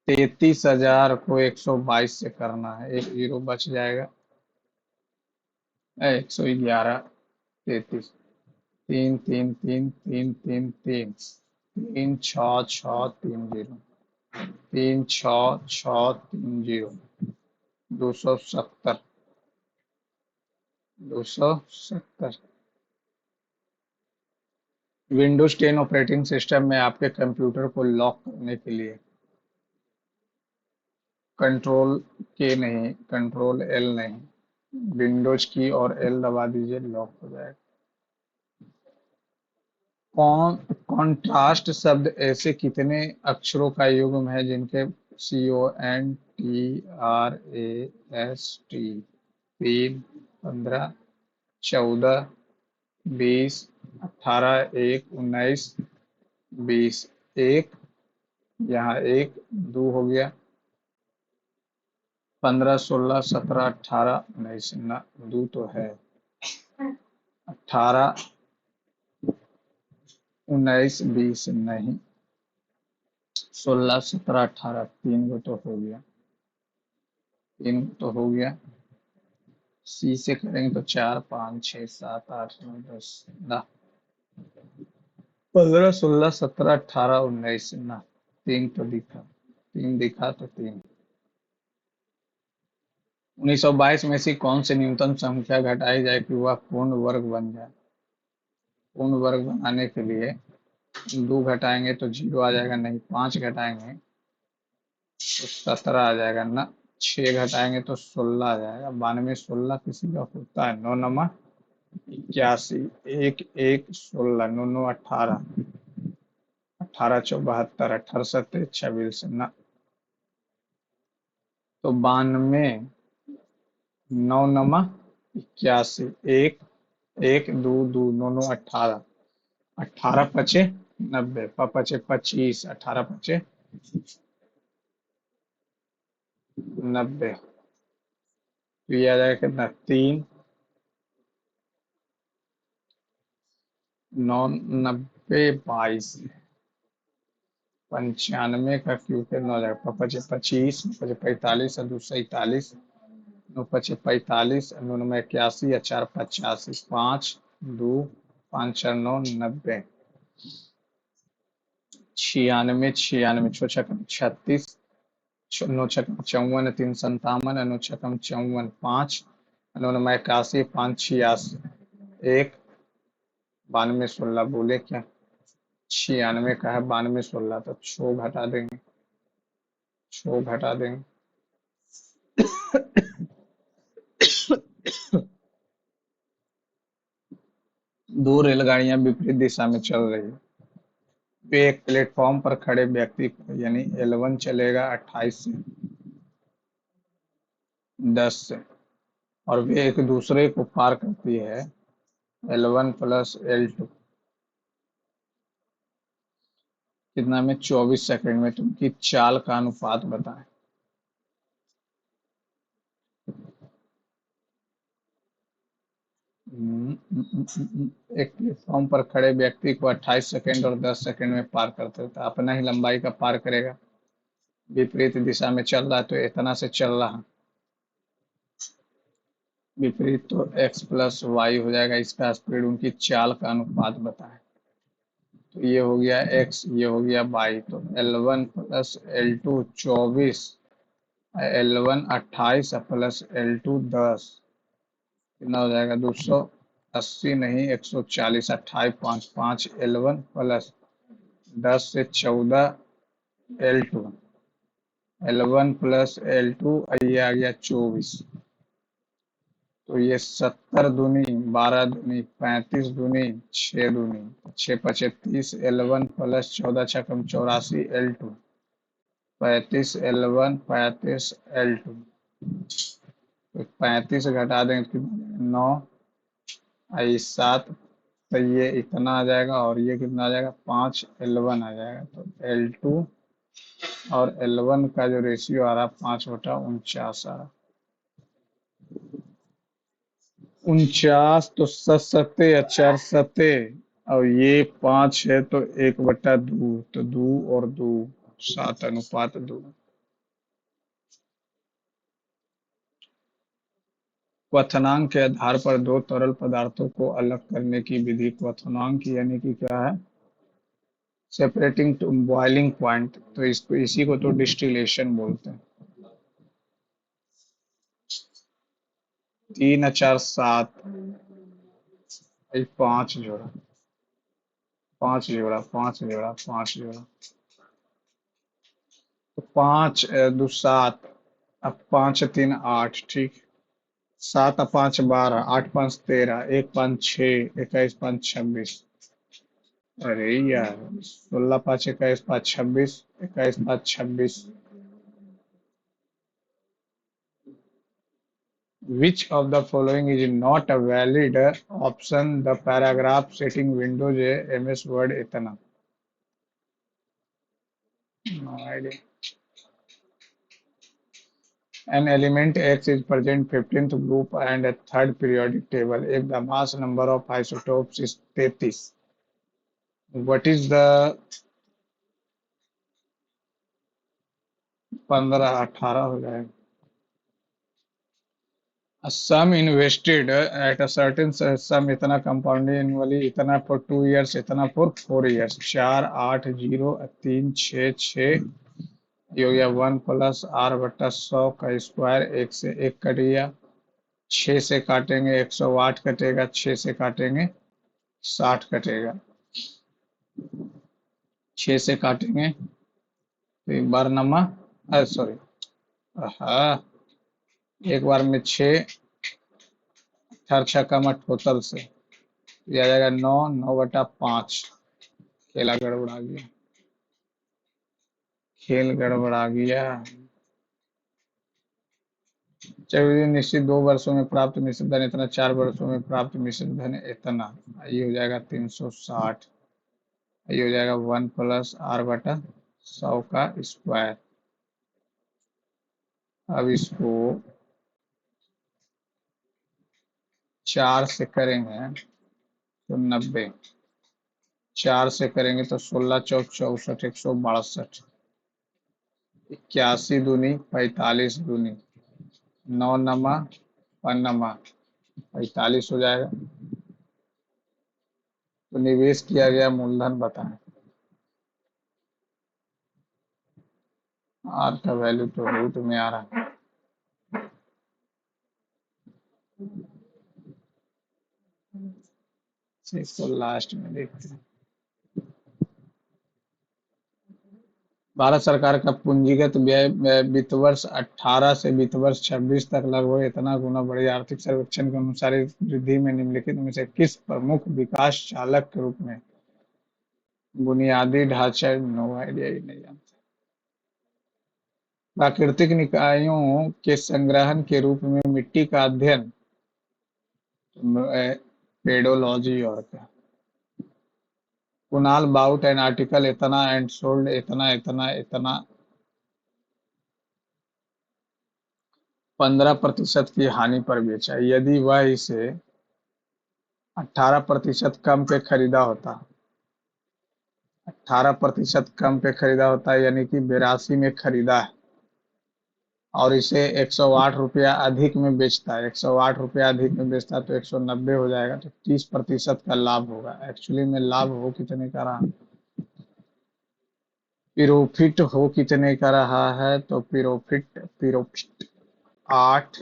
33,000 को 122 से करना है, एक जीरो बच जाएगा, 111, 33, 3 3 3 3 3 3 3 6 6 3 0, 3 6 6 3 0, 270, 270। विंडोज 10 ऑपरेटिंग सिस्टम में आपके कंप्यूटर को लॉक करने के लिए कंट्रोल के नहीं, कंट्रोल एल नहीं, विंडोज की और एल दबा दीजिए, लॉक हो जाएगा। कॉन्ट्रास्ट शब्द ऐसे कितने अक्षरों का युग्म है जिनके CONTRAST? 3 15 14 20 18 1 19 20, एक, यहाँ एक दो हो गया, 15 16 17 18 19, ना दो तो है, 18 19 20 नहीं, 16 17 18 तीन गो तो हो गया। 3 तो हो गया। सी से करेंगे तो 4 5 6 7 8 9 10 ना, 15 16 17 18 19 ना। 3 तो दिखा, 3 दिखा तो 3। 1922 में से कौन सी न्यूनतम संख्या घटाई जाए कि वह पूर्ण वर्ग बन जाए? पूर्ण वर्ग बनाने के लिए 2 घटाएंगे तो 0 आ जाएगा, नहीं 5 घटाएंगे तो 17 आ जाएगा ना, 6 घटाएंगे तो 16 आ जाएगा। 92 16 किसी का होता है, 9 नमा 81, 1 1 16, 9 9 18, 18 चौ 72, 18 सत्ते 26 ना। तो 92, 9 नमा 81, 1 1 2 2 9 9 18, 18 पचे 90, पचे 25, 18 पचे 90। तो ये आ जाएगा कितना, 3 9 90 22, 95 का क्यूब कितना हो जाएगा, पचे 25, पचे 45 और दूसरा 41, 9 पचे 45, 9 में 81 या 4 85, 5 2 5 4 9 90, 96 96 छो छक्का 36, नौ छक्का 54, 3 57, नौ छक्का 54, 5 नौ में 81, 5 86, 1 92 16 बोले क्या, 96 का है, 92 16 तो 6 घटा देंगे, 6 घटा देंगे। दो रेलगाड़ियां विपरीत दिशा में चल रही है। वे एक प्लेटफॉर्म पर खड़े व्यक्ति को, यानी L1 चलेगा 28 से 10 से, और वे एक दूसरे को पार करती है L1 प्लस L2 कितना में, 24 सेकंड में। तुम की चाल का अनुपात बताएं। एक प्लेटफॉर्म पर खड़े व्यक्ति को 28 सेकंड और 10 सेकंड में पार करते हैं, तो अपना ही लंबाई का पार करेगा। विपरीत दिशा में चल रहा है तो इतना से चल रहा है, विपरीत तो x प्लस वाई हो जाएगा। इसका स्पीड, उनकी चाल का अनुपात बताएं। तो ये हो गया x, ये हो गया y, तो L1 plus L2 24, L1 28 plus L2 10, कितना हो जाएगा, 280 नहीं 140, 28 5 5 L1 प्लस 10 से 14 L2, L1 प्लस L2, ये आ गया 24। तो ये 70 दूनी 12 दूनी 35 दूनी 6 दूनी 6 पचे 30, L1 plus 14 छकम 84 L2, 35 L1 35 L2, तो 35 घटा देंगे तो 9, 7, तो ये इतना आ जाएगा, और ये कितना आ जाएगा, 5 L1 आ जाएगा। तो L2 और L1 का जो रेशियो आ रहा, 5/49 आ रहा। 49 तो सत्ते या 4 सत्ते, और ये 5 है तो 1/2, तो 2 और 2 7/2। क्वथनांक के आधार पर दो तरल पदार्थों को अलग करने की विधि। क्वथनांक यानी कि क्या है, सेपरेटिंग टू बॉइलिंग पॉइंट, तो इसको, इसी को तो डिस्टिलेशन बोलते हैं। 3 4 7, 5 जोड़ा, 5 जोड़ा, 5 जोड़ा, 5 जोड़ा, तो 5 2 7, अब 5 3 8, ठीक, 7 5 12, 8 5 13, 1 5 6, 21 5 26। अरे यार, 16 5 21 5 26, 21 5 26। Which of the following is not a valid option? The paragraph setting Windows MS Word इतना, no idea. An element X is present 15th group and a third periodic table if the mass number of isotopes is 33. What is the 15 18 हो जाएगा, A sum invested at a certain sum इतना compounding annually इतना for 2 years इतना for 4 years 4 8 0 3 6 6 ये हो गया 1 + r/100 का square एक से एक कट गया 6 से काटेंगे 108 कटेगा 6 से काटेंगे 60 कटेगा 6 से काटेंगे तो एक बार नमा सॉरी हाँ एक बार में 6 4 6 टोटल से ये आ जाएगा 9 9/5 खेला गड़बड़ा गया खेल गड़बड़ा गया चलिए निश्चित 2 वर्षों में प्राप्त मिश्रित धन इतना 4 वर्षों में प्राप्त मिश्रित धन इतना ये हो जाएगा 360 ये हो जाएगा 1 + r/100 का स्क्वायर अब इसको 4 से करेंगे तो 90 4 से करेंगे तो 16 चौक 64 162 81 दूनी 45 दूनी 9 नमा 1 नमा 45 हो जाएगा तो निवेश किया गया मूलधन बताएं आर का वैल्यू तो रूट में आ रहा है इसको लास्ट में देखते हैं भारत सरकार का पूंजीगत व्यय वित्त वर्ष 18 से वित्त वर्ष 26 तक लगभग इतना गुना बढ़ी आर्थिक सर्वेक्षण के अनुसार इस वृद्धि में निम्नलिखित में से किस प्रमुख विकास चालक के रूप में बुनियादी ढांचा नो आइडिया ही नहीं जानते प्राकृतिक निकायों के संग्रहण के रूप में मिट्टी का अध्ययन पेडोलॉजी और क्या कुणाल बाउट एन आर्टिकल इतना एंड सोल्ड इतना इतना इतना 15% की हानि पर बेचा यदि वह इसे 18% कम पे खरीदा होता 18% कम पे खरीदा होता यानी कि 82 में खरीदा है और इसे 108 रुपया अधिक में बेचता है 108 रुपया अधिक में बेचता है तो 190 हो जाएगा तो 30% का लाभ होगा एक्चुअली में लाभ हो कितने का रहा प्रॉफिट हो कितने का रहा है तो प्रॉफिट 8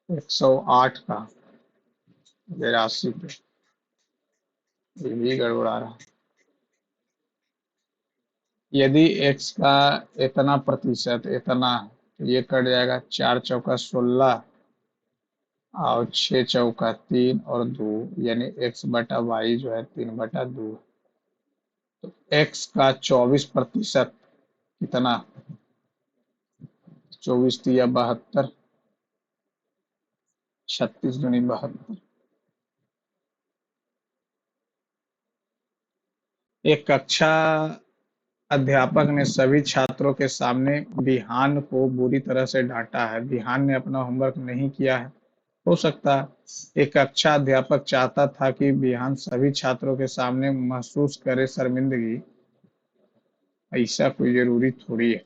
108 का 82 पे ये भी गड़बड़ा रहा यदि x का इतना प्रतिशत इतना तो ये कट जाएगा 4 चौका 16 और 6 चौका 3 और 2 यानी x/y जो है 3/2 तो x का 24% कितना 24 दिया 72 36 दूनी 72 एक कक्षा अध्यापक ने सभी छात्रों के सामने बिहान को बुरी तरह से डांटा है बिहान ने अपना होमवर्क नहीं किया है हो सकता है एक कक्षा अध्यापक चाहता था कि बिहान सभी छात्रों के सामने महसूस करे शर्मिंदगी ऐसा कोई जरूरी थोड़ी है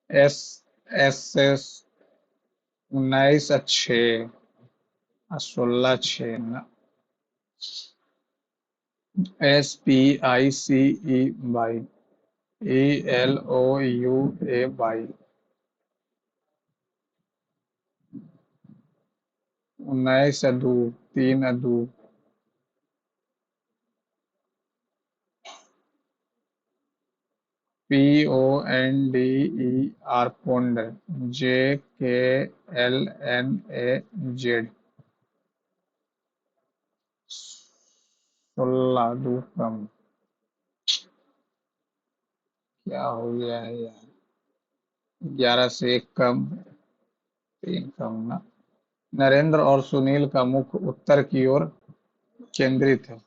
S S 19 16 SPICE by ELOUA by 19 2 3 2 PONDER ponder JKLNAZ 16 2 कम क्या हो गया है यार 11 से 1 कम 3 कम ना नरेंद्र और सुनील का मुख उत्तर की ओर केंद्रित है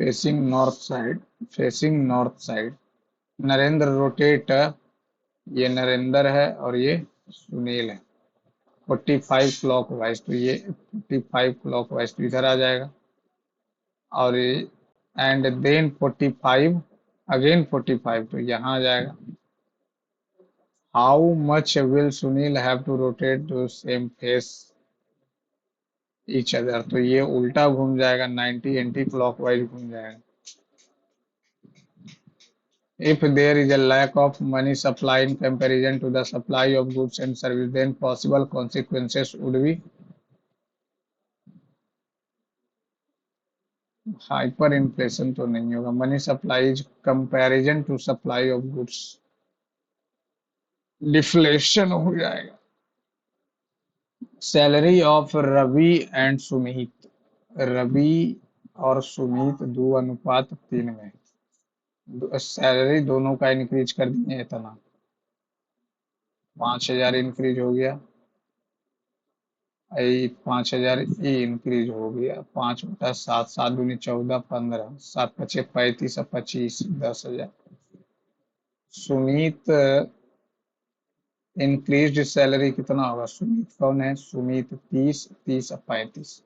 facing north side Narendra rotate ये नरेंद्र है और ये सुनील है 45 क्लॉकवाइज तो ये 45 क्लॉकवाइज तो इधर आ जाएगा और ये एंड देन 45, अगेन 45, तो यहाँ आ जाएगा how much will Sunil have to rotate to same face each other, तो ये उल्टा घूम जाएगा, 90 एंटी क्लॉकवाइज घूम जाएगा। If there is a lack of money supply in comparison to the supply of goods and services, then possible consequences would be hyperinflation, तो नहीं होगा, money supply is comparison to supply of goods, deflation हो जाएगा। Salary of Ravi and Sumit, Ravi और सुमित 2:3 में, salary दोनों का increase कर दिए इतना, 5,000 इंक्रीज हो गया, 5,000 ये इंक्रीज हो गया, 5/7, 7×2 = 14, 15, 7×5 = 35, 25, 10,000। सुमित इंक्रीज सैलरी कितना होगा, सुमित कौन है, सुमित 30, 30 और 35।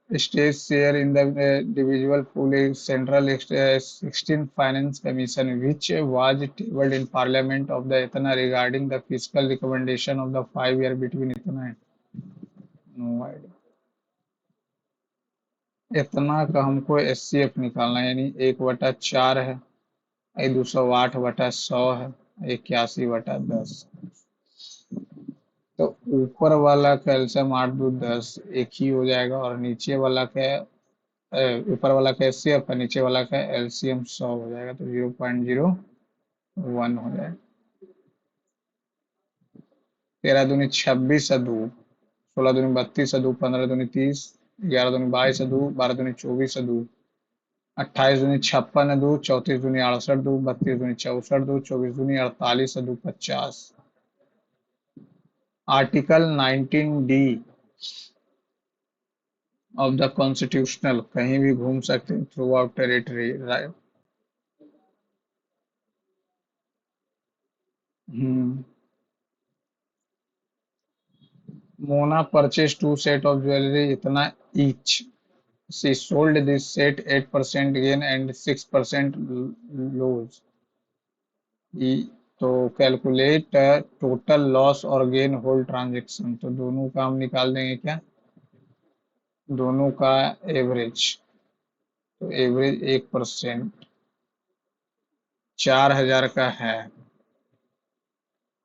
State share in the divisible pool is central 16 finance commission which was tabled in parliament of the इतना regarding the fiscal recommendation of the 5 year between इतना है, नो आइडिया। इतना का हमको एचसीएफ निकालना है, यानी 1/4 है, 208/100 है, 81/10, तो ऊपर वाला कैल्शियम 8×2 = 10 एक ही हो जाएगा, और नीचे वाला का ऊपर वाला का एचसीएफ है, नीचे वाला का एलसीएम 100 हो जाएगा, तो 0.01 हो जाएगा। 13 दूनी 26 है 2, 16 दूनी 32 है 2, 15 दूनी 30, 11 दूनी 22 है 2, 12 दूनी 24 है 2, 28 दूनी 56 है 2, 34 दूनी 68 2, 32 दूनी 64 2, 24 दूनी 48 है 2, 50। Article 19D of the constitutional, कहीं भी घूम सकते हैं through out territory, right. Mona purchase 2 set of jewellery इतना each, she sold this set 8% gain and 6% lose, तो कैलकुलेट टोटल लॉस और गेन होल ट्रांजेक्शन, तो दोनों का हम निकाल देंगे क्या, दोनों का एवरेज, तो एवरेज 1%, 4,000 का है,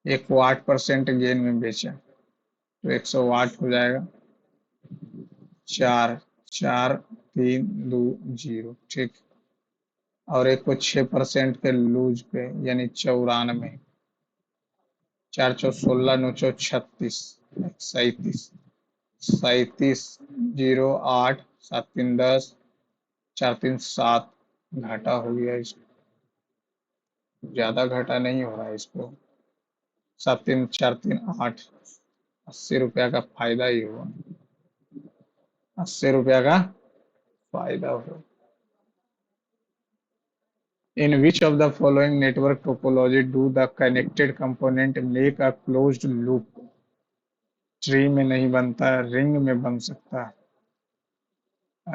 एक को 8% गेन में बेचा, तो 108 हो जाएगा, 4, 4, 3, 2, 0, ठीक। और एक को 6% के लूज पे, यानी 94, 4×4 = 16, 9×36, 37, 37, 0, 8, 7×3 = 10, 4×3 = 7, घाटा हो गया इसको, ज्यादा घाटा नहीं हो रहा है इसको, 7×3 = 4×3 = 8, 80 रुपया का फायदा ही हुआ, 80 रुपया का फायदा हुआ। In which of the following network topology do the connected component make a closed loop? Tree में नहीं बनता, रिंग में बन सकता है,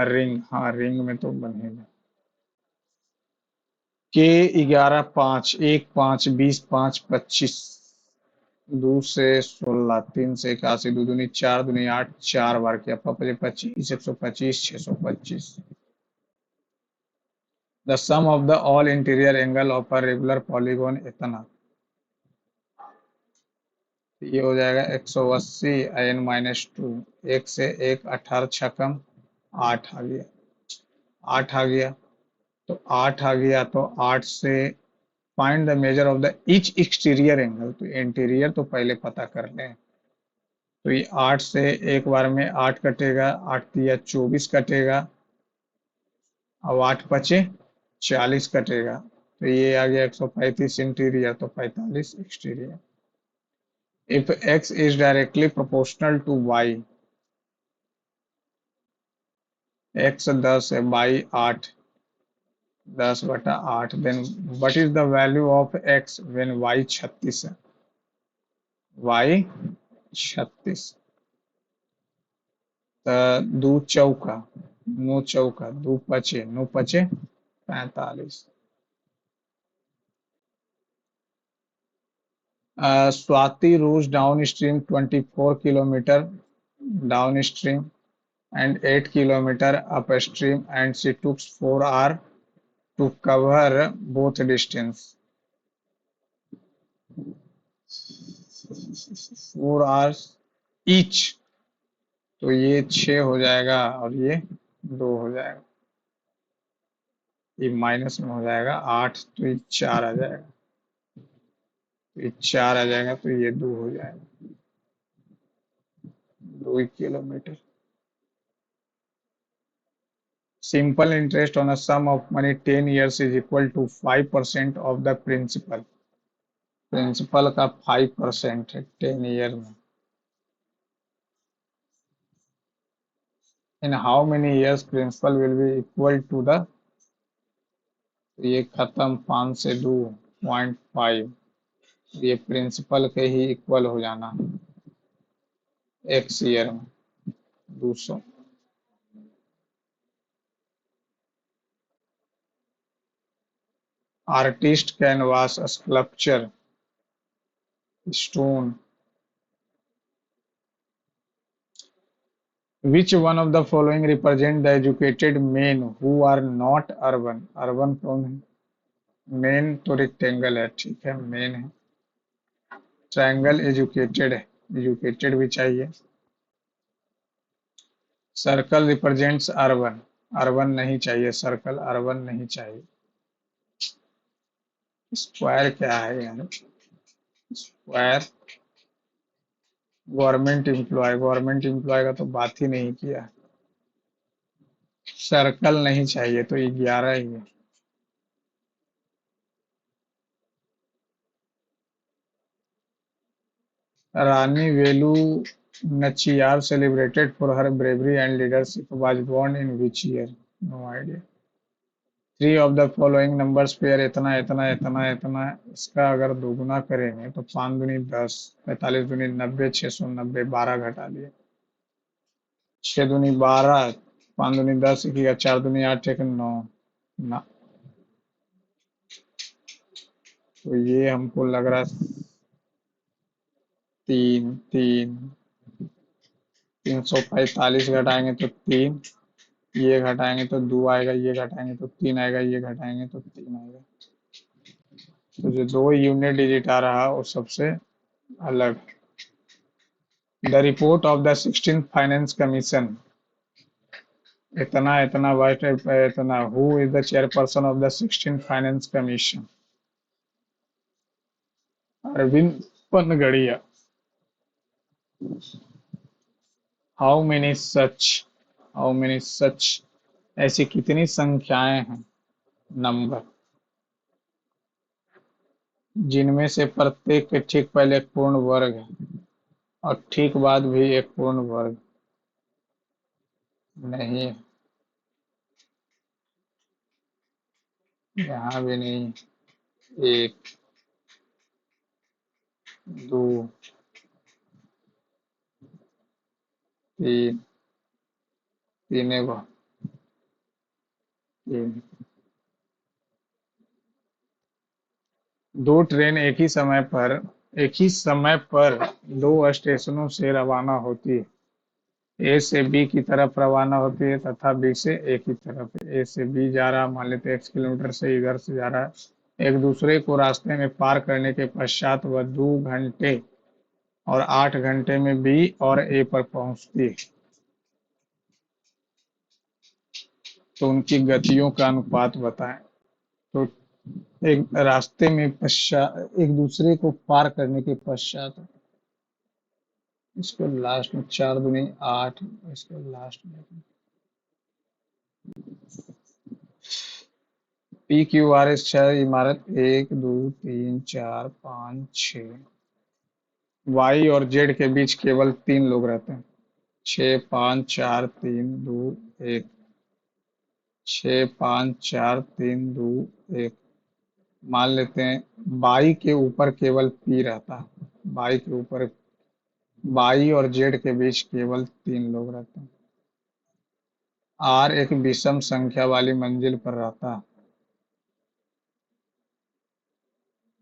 रिंग, हाँ रिंग में तो बनेगा। के 11, 5, 1, 5, 20, 5, 25, 2 से 16, 3 से 81, 2×2 = 4, 2×8, 4 बार किया, 25, 125, 625। The sum of the all interior angle of a regular polygon इतना, ये हो जाएगा 180 n-2, 1 से 1, 18 छकम 8 आ गया, 8 आ गया, तो 8 आ गया, तो 8 से find the measure of the each exterior angle, तो इंटीरियर तो पहले पता कर लें, तो ये 8 से एक बार में 8 कटेगा, 8×3 = 24 कटेगा, अब 8×5 = 40 कटेगा, तो ये आ गया 135 इंटीरियर, तो 45 exterior. If x is directly proportional to y, x 10 है, y 8, 10/8, then what is the value of x when y 36 है, वाई 36। दू चौका, नो चौका, दू पचे, नो पचे 45। स्वाति रूज downstream 24 kilometre downstream and 8 kilometer upstream, and she took 4 hours to cover both distance. 4 hours each, तो ये 6 हो जाएगा और ये 2 हो जाएगा, ये माइनस में हो जाएगा 8, तो ये 4 आ जाएगा, तो ये 4 आ जाएगा, तो ये 2 हो जाएगा, 2 kilometre. Simple interest on a sum of money 10 years is equal to 5% of the principal। Principal का 5% है 10 ईयर में। In how many years principal will be equal to the, ये खत्म 5 से 2.5, ये प्रिंसिपल के ही इक्वल हो जाना x ईयर में 200। Artist canvas sculpture stone. Which one of the following represent the educated men who are not urban? Urban कौन है? मेन तो रेक्टेंगल है, ठीक है, मेन है। ट्रायंगल एजुकेटेड है, एजुकेटेड भी चाहिए। सर्कल रिप्रेजेंट्स अर्बन, अर्बन नहीं चाहिए, सर्कल अर्बन नहीं चाहिए। स्क्वायर क्या है यार? स्क्वायर गवर्नमेंट एम्प्लॉय का तो बात ही नहीं किया। सर्कल नहीं चाहिए, तो 11 ही है। Rani Velu Nachiyar celebrated for her bravery and leadership was born in which year? No idea। Three of the following numbers pair इतना इतना इतना इतना, इसका अगर दोगुना करेंगे तो 5 दूनी 10, 45 दूनी 90, 690, 12 घटा दिए, 6 दूनी 12, 5 दूनी 10, 4 दूनी 8, 1 9 ना, तो ये हमको लग रहा है 3 3, 345 घटाएंगे तो 3, ये घटाएंगे तो 2 आएगा, ये घटाएंगे तो 3 आएगा, ये घटाएंगे तो 3 आएगा, तो जो 2 यूनिट डिजिट आ रहा वो सबसे अलग। The report of the 16th finance commission, इतना इतना वाइट इतना, who is the chairperson of the 16th finance commission? Arvind Panagariya. How many such, how many such, ऐसी कितनी संख्याएं हैं, नंबर, जिनमें से प्रत्येक के ठीक पहले एक पूर्ण वर्ग है और ठीक बाद भी एक पूर्ण वर्ग नहीं है, यहाँ भी नहीं। 1 2 3, 3 3। 2 ट्रेन एक ही समय पर 2 स्टेशनों से रवाना होती है। ए से बी की तरफ रवाना होती है तथा बी से ए की तरफ। ए से बी जा रहा, मान लेते हैं x किलोमीटर से इधर से जा रहा है। एक दूसरे को रास्ते में पार करने के पश्चात वह 2 घंटे और 8 घंटे में बी और ए पर पहुंचती है। तो उनकी गतियों का अनुपात बताएं। तो एक रास्ते में पश्चात, एक दूसरे को पार करने के पश्चात, इसको लास्ट में 4 दूनी 8, इसको लास्ट में पी क्यू आर एस 6 इमारत 1 2 3 4 5 6, वाई और जेड के बीच केवल 3 लोग रहते हैं। 6 5 4 3 2 1, 6 5 4 3 2 1। मान लेते हैं बाई के ऊपर केवल पी रहता है, बाई के ऊपर, बाई और जेड के बीच केवल 3 लोग रहते हैं। आर एक विषम संख्या वाली मंजिल पर रहता है।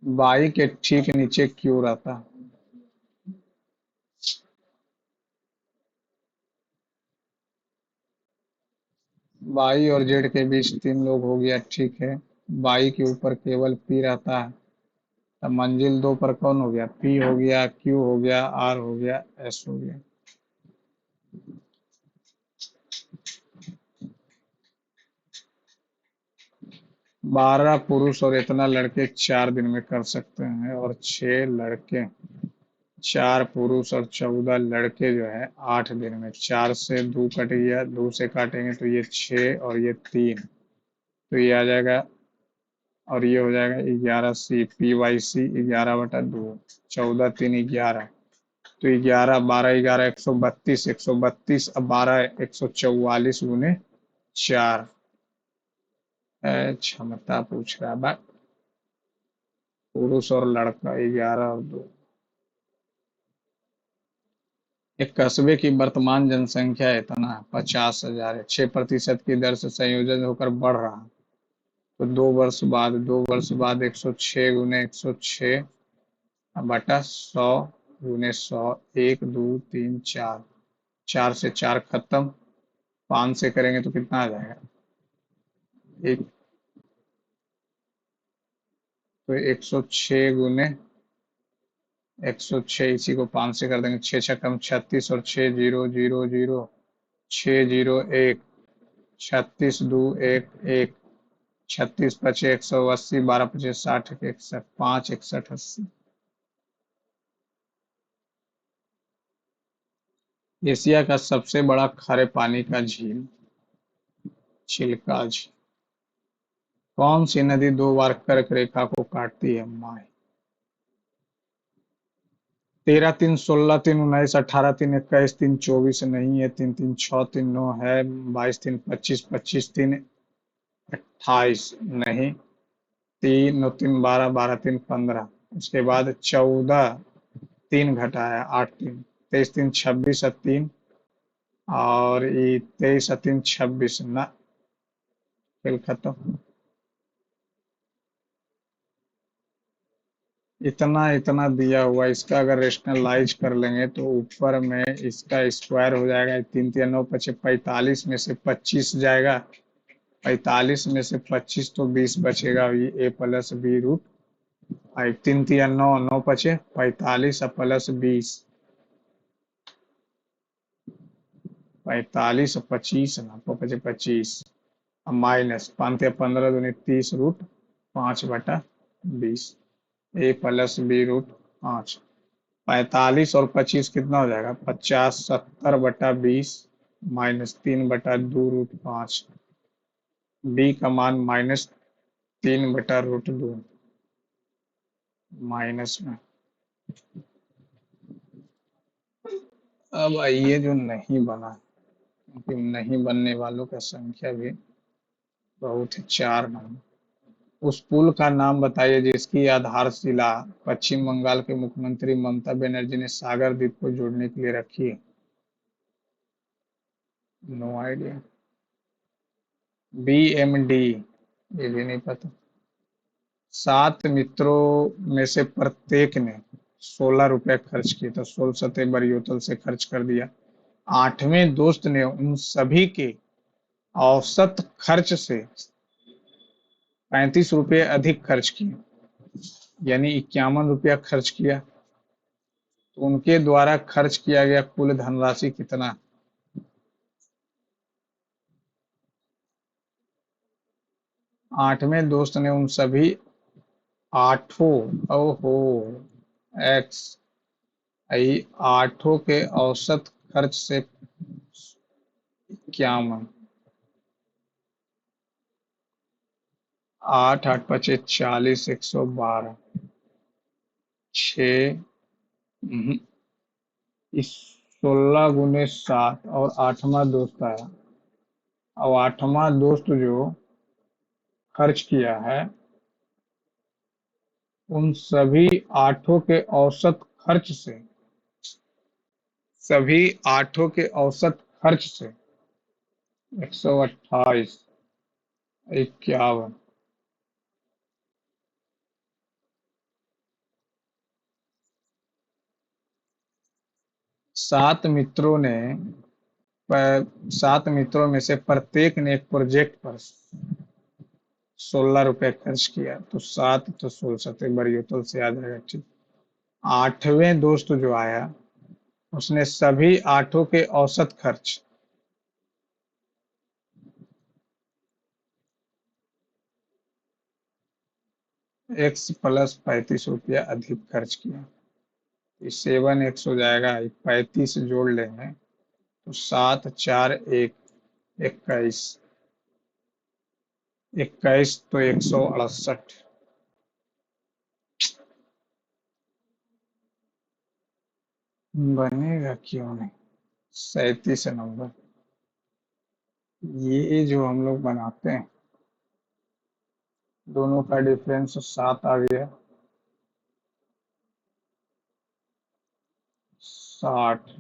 बाई के ठीक नीचे क्यू रहता है। बाई और जेड के बीच 3 लोग हो गया, ठीक है। बाई के ऊपर केवल पी रहता है। अब मंजिल 2 पर कौन हो गया? पी हो गया, क्यू हो गया, आर हो गया, एस हो गया। 12 पुरुष और इतना लड़के 4 दिन में कर सकते हैं, और 6 लड़के, 4 पुरुष और 14 लड़के जो है 8 दिन में। 4 से 2 कट गया, 2 से काटेंगे तो ये 6 और ये 3, तो ये आ जाएगा, और ये हो जाएगा 11 सी, पी वाई सी 11/2, 14 3 11, तो 11 12 11 132, 132 अब 12 144 गुने 4। क्षमता पूछ रहा है, पुरुष और लड़का 11 और 2। एक कस्बे की वर्तमान जनसंख्या इतना 50,000 है, 6% की दर से संयोजन होकर बढ़ रहा है। तो 2 वर्ष बाद 106 गुने 106 बटा 100 गुने 100, 1 2 3 4, 4 से 4 खत्म, 5 से करेंगे तो कितना आ जाएगा? एक, तो 106 गुने 106, इसी को 5 से कर देंगे, 6 छक्कम 36 और 6 0 0 0, 6 0 1, 36 2 1 1, 36 पचे 180, 12 पचे 60, 61, 5 61 80। एशिया का सबसे बड़ा खारे पानी का झील चिल्का झील। कौन सी नदी 2 बार कर्क रेखा को काटती है? माही। 13 3 16 3 19 18 3 21 नहीं है, 3 3 6 3 9 है, 22 3 25 25 3 28 नहीं, 3 9 3 12 12 3 15, उसके बाद 14 3 घटा है 8 3, 23 3 26 और 3, और ये 23 और 3 26 ना, खेल खत्म। इतना इतना दिया हुआ, इसका अगर रेशनलाइज कर लेंगे तो ऊपर में इसका स्क्वायर हो जाएगा, 3 3 9 5 45 में से 25 जाएगा, 45 में से 25 तो 20 बचेगा, ये ए प्लस बी रूट 5, 3 3 9 9 पचे 45 और प्लस 20, 45 और 25 ना, 25 और माइनस 5 15 दूनी 30 रूट 5/20, ए प्लस बी रूट 5। 45 और 25 कितना हो जाएगा? 50, 70/20 -3/2 रूट 5, बी का मान -3/√2 माइनस में। अब आइए जो नहीं बना, क्योंकि नहीं बनने वालों का संख्या भी बहुत है, 4 नंबर। उस पुल का नाम बताइए जिसकी आधारशिला पश्चिम बंगाल के मुख्यमंत्री ममता बनर्जी ने सागर द्वीप को जोड़ने के लिए रखी है। No idea. BMD, ये भी नहीं पता। 7 मित्रों में से प्रत्येक ने 16 रुपए खर्च किए, तो 16 सतह बरियोतल से खर्च कर दिया। 8वें दोस्त ने उन सभी के औसत खर्च से 35 रुपए अधिक खर्च किए, यानी 51 रुपया खर्च किया। तो उनके द्वारा खर्च किया गया कुल धनराशि कितना? 8वें दोस्त ने उन सभी आठों, ओहो, एक्स, आई 8 के औसत खर्च से 51, 8 8 पचे 40, 112, 6, इस 16 गुने 7, और 8वां दोस्त आया। और 8वां दोस्त जो खर्च किया है, उन सभी 8 के औसत खर्च से, सभी आठों के औसत खर्च से 128, 51। सात मित्रों ने 7 मित्रों में से प्रत्येक ने एक प्रोजेक्ट पर 16 रुपए खर्च किया, तो 7 तो 16 बड़ी से याद रहेगा, ठीक। आठवें दोस्त जो आया, उसने सभी आठों के औसत खर्च, एक्स प्लस 35 रुपया अधिक खर्च किया। ये 7x हो जाएगा, 35 जोड़ लेंगे तो 7 4 1, 21, 21 तो 168। बनेगा क्यों नहीं। 37 नंबर। ये जो हम लोग बनाते हैं, दोनों का डिफरेंस 7 आ गया, 60।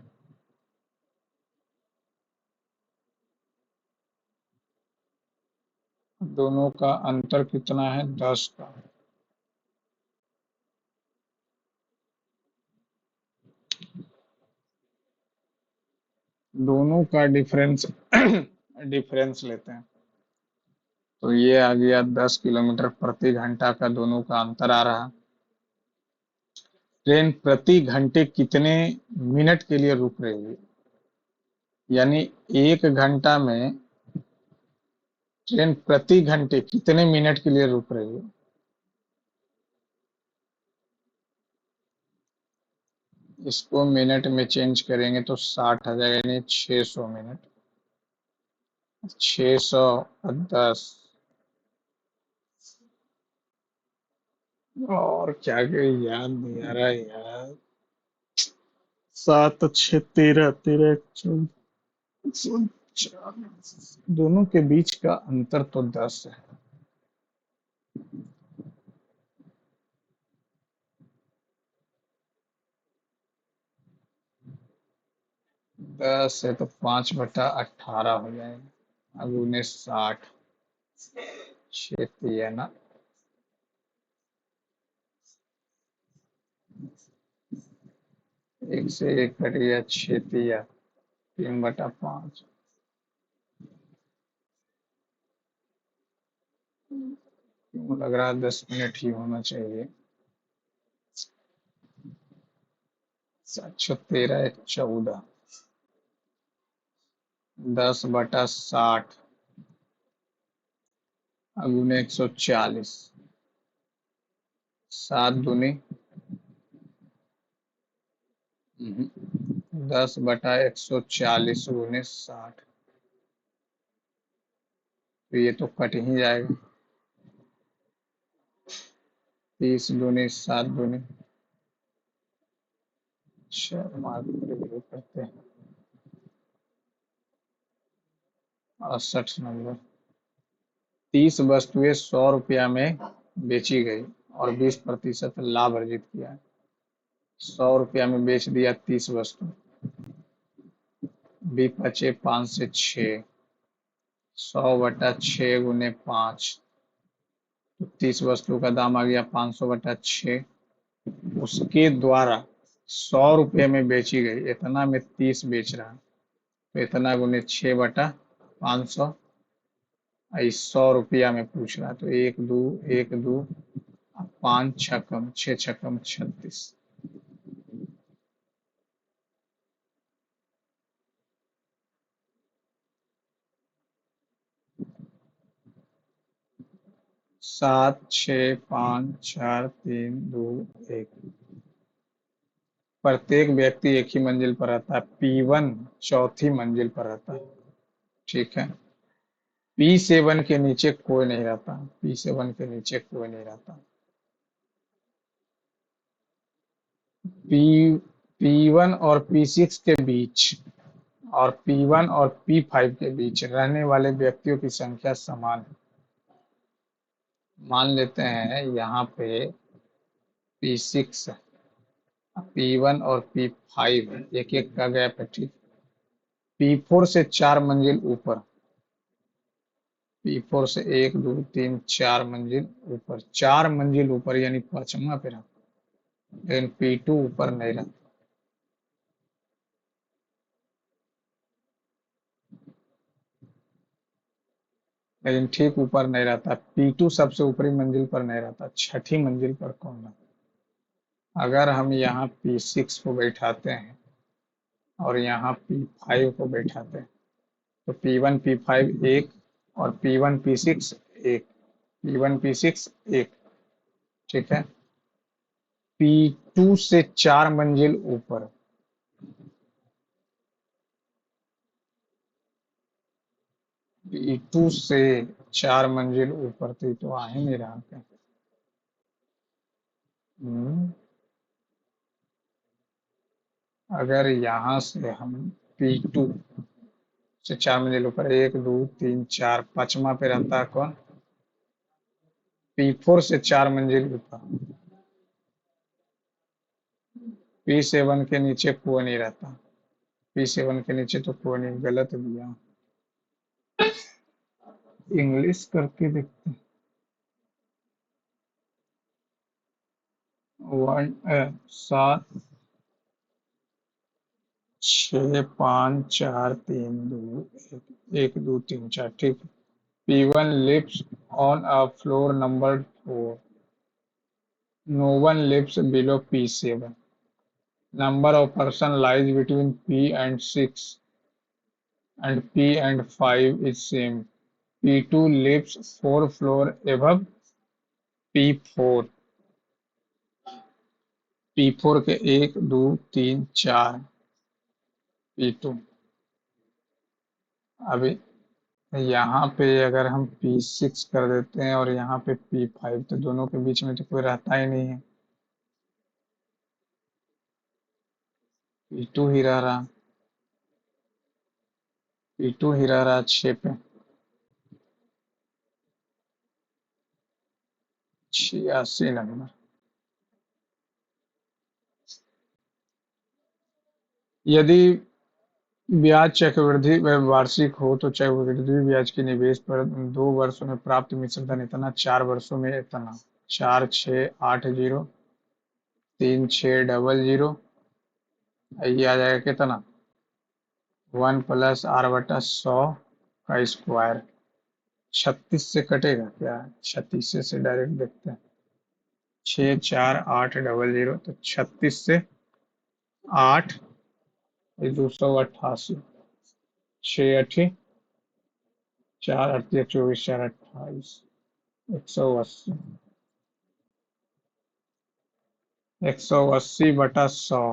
दोनों का अंतर कितना है, 10 का। दोनों का डिफरेंस डिफरेंस लेते हैं, तो ये आ गया 10 किलोमीटर प्रति घंटा का दोनों का अंतर आ रहा। ट्रेन प्रति घंटे कितने मिनट के लिए रुक रही है, यानी 1 घंटा में ट्रेन प्रति घंटे कितने मिनट के लिए रुक रही है। इसको मिनट में चेंज करेंगे तो 60 आ जाएगा, यानी 600 मिनट। 610। और क्या याद नहीं आ रहा है यार। 7 6 13, 13 140। दोनों के बीच का अंतर तो 10 है। 10 है तो 5/18 हो जाएगा। अब 1960, 6 है ना। 1 से 1 कट गया, 6 3/5। क्यों लग रहा है 10 मिनट ही होना चाहिए। 713 1 14, 10/60। अब 140, 7 दूनी 10/140 गुने 60, तो ये तो कट ही जाएगा। 30 दूनी 7 दूनी, रिव्यू करते हैं। 68 नंबर। 30 वस्तुएं 100 रुपया में बेची गई और 20% लाभ अर्जित किया। 100 रुपया में बेच दिया 30 वस्तु, बी बचे 5 से 6, 100/6 गुने 5, तो 30 वस्तु का दाम आ गया 500/6। उसके द्वारा 100 रुपये में बेची गई, इतना में 30 बेच रहा, तो इतना गुने 6/500। 100 रुपया में पूछ रहा, तो 1 2 1 2, 5 छक्कम 6 छक्कम 36। 7 6 5 4 3 2 1। प्रत्येक व्यक्ति एक ही मंजिल पर रहता है, P1 चौथी मंजिल पर रहता है, ठीक है। P7 के नीचे कोई नहीं रहता, P7 के नीचे कोई नहीं रहता। पी P1 और P6 के बीच और P1 और P5 के बीच रहने वाले व्यक्तियों की संख्या समान है। मान लेते हैं यहाँ पे P6 P1 और P5 एक एक का गैप है, ठीक। P4 से 4 मंजिल ऊपर, P4 से 1 2 3 4 मंजिल ऊपर, 4 मंजिल ऊपर यानी पांचवा पे रहा, लेकिन P2 ऊपर नहीं रहा। लेकिन ठीक ऊपर नहीं रहता, P2 सबसे ऊपरी मंजिल पर नहीं रहता, छठी मंजिल पर कौन रहता? अगर हम यहाँ P6 को बैठाते हैं और यहाँ P5 को बैठाते हैं, तो P1 P5 एक, और P1 P6 एक, P1 P6 एक, ठीक है। P2 से 4 मंजिल ऊपर, P2 से 4 मंजिल ऊपर, तो ये तो आ ही नहीं रहा क्या। हम्म, अगर यहाँ से हम P2 से 4 मंजिल ऊपर, 1 2 3 4, पांचवा पे रहता है कौन? P4 से 4 मंजिल ऊपर, P7 के नीचे कोई नहीं रहता, P7 के नीचे तो कोई नहीं, गलत दिया। इंग्लिश करके देखते हैं। 7 6 5 4 3 2 1 1 2 3 4, ठीक। P1 lives on a floor numbered 4. No one lives below P7. Number of person lies between P and 6 and P and 5 is same. P2 lives 4 floor above P4. P4 के 1 2 3 4, P2। अभी यहाँ पे अगर हम P6 कर देते हैं और यहाँ पे P5, तो दोनों के बीच में तो कोई रहता ही नहीं है, P2 ही रह रहा, P2 ही रह रहा 6 पे, 86 नंबर। यदि ब्याज चक्रवृद्धि व वार्षिक हो तो चक्रवृद्धि ब्याज के निवेश पर 2 वर्षों में प्राप्त मिश्र धन इतना, 4 वर्षों में इतना। 4 6 8 0, 3 6 0 0, ये आ जाएगा कितना? 1 + r/100 का स्क्वायर। 36 से कटेगा क्या? 36 से डायरेक्ट देखते हैं। 6 4 8 0 0, तो 36 से 8, 288, 6 8 4 8 24, 4 28, 180, 180/100,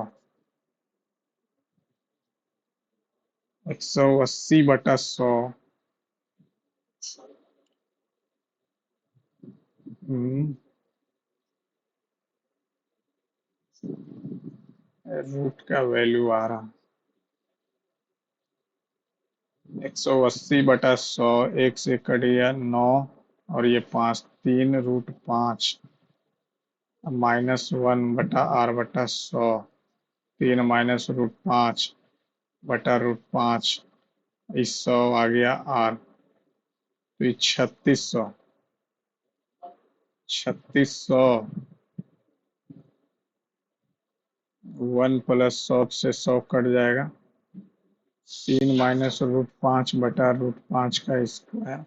180/100। रूट का वैल्यू आ रहा, 180/100, एक से कट गया 9, और ये 5, 3√5 -1/r/100, 3 - √5/√5, इस 100 आ गया r, तो ये 3600, 3600, 1 + 100 से 100 कट जाएगा, 3 - √5/√5 का स्क्वायर,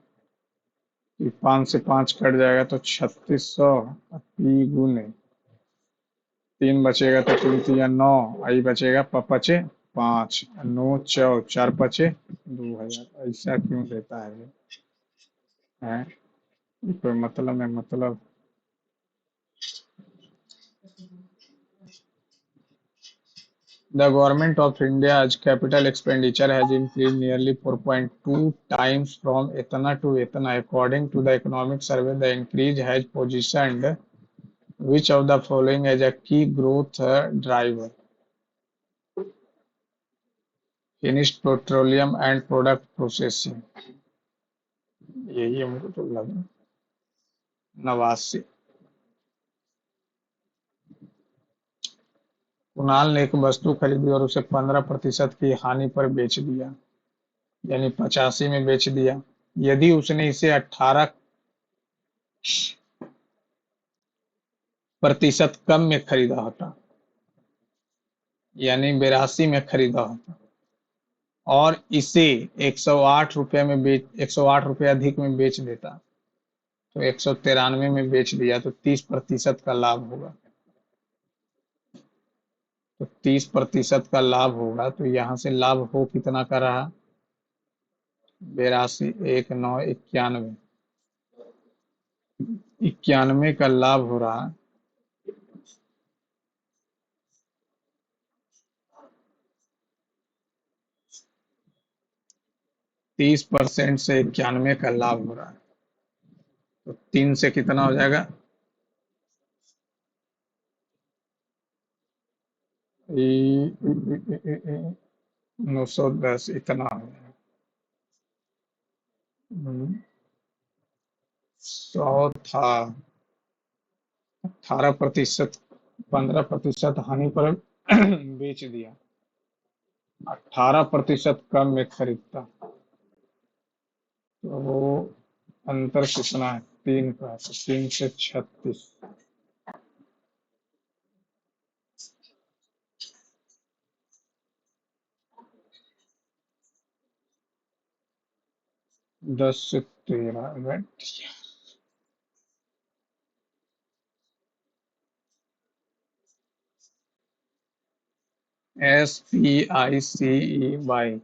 5 से 5 कट जाएगा तो 3600, पी गुने 3 बचेगा तो 3 × 3 = 9, आई बचेगा पचे 5, 9 चौ 4 पचे 2000। ऐसा क्यों देता है ये? है ये कोई मतलब है? मतलब the government of India's capital expenditure has increased nearly 4.2 times from इतना to इतना. According to the economic survey, the increase has positioned which of the following as a key growth driver? Finished petroleum and product processing, यही हमको तो लगा। 89। कुणाल ने एक वस्तु खरीदी और उसे 15% की हानि पर बेच दिया, यानी 85 में बेच दिया। यदि उसने इसे 18% कम में खरीदा होता, यानी 82 में खरीदा होता, और इसे 108 रुपये में 108 रुपये अधिक में बेच देता, तो 193 में बेच दिया, तो 30% का लाभ होगा। तो 30% का लाभ होगा, तो यहाँ से लाभ हो कितना का रहा? 82, 19, 91, 91 का लाभ हो रहा है। 30% से 91 का लाभ हो रहा है, तो 3 से कितना हो जाएगा? 910 इतना हो जाएगा। 100 था, 18%, 15% हानि पर बेच दिया, 18% कम में खरीदता, तो वो अंतर कितना है? 3 का, तो 3 से 36, 10 से 13, SPICE by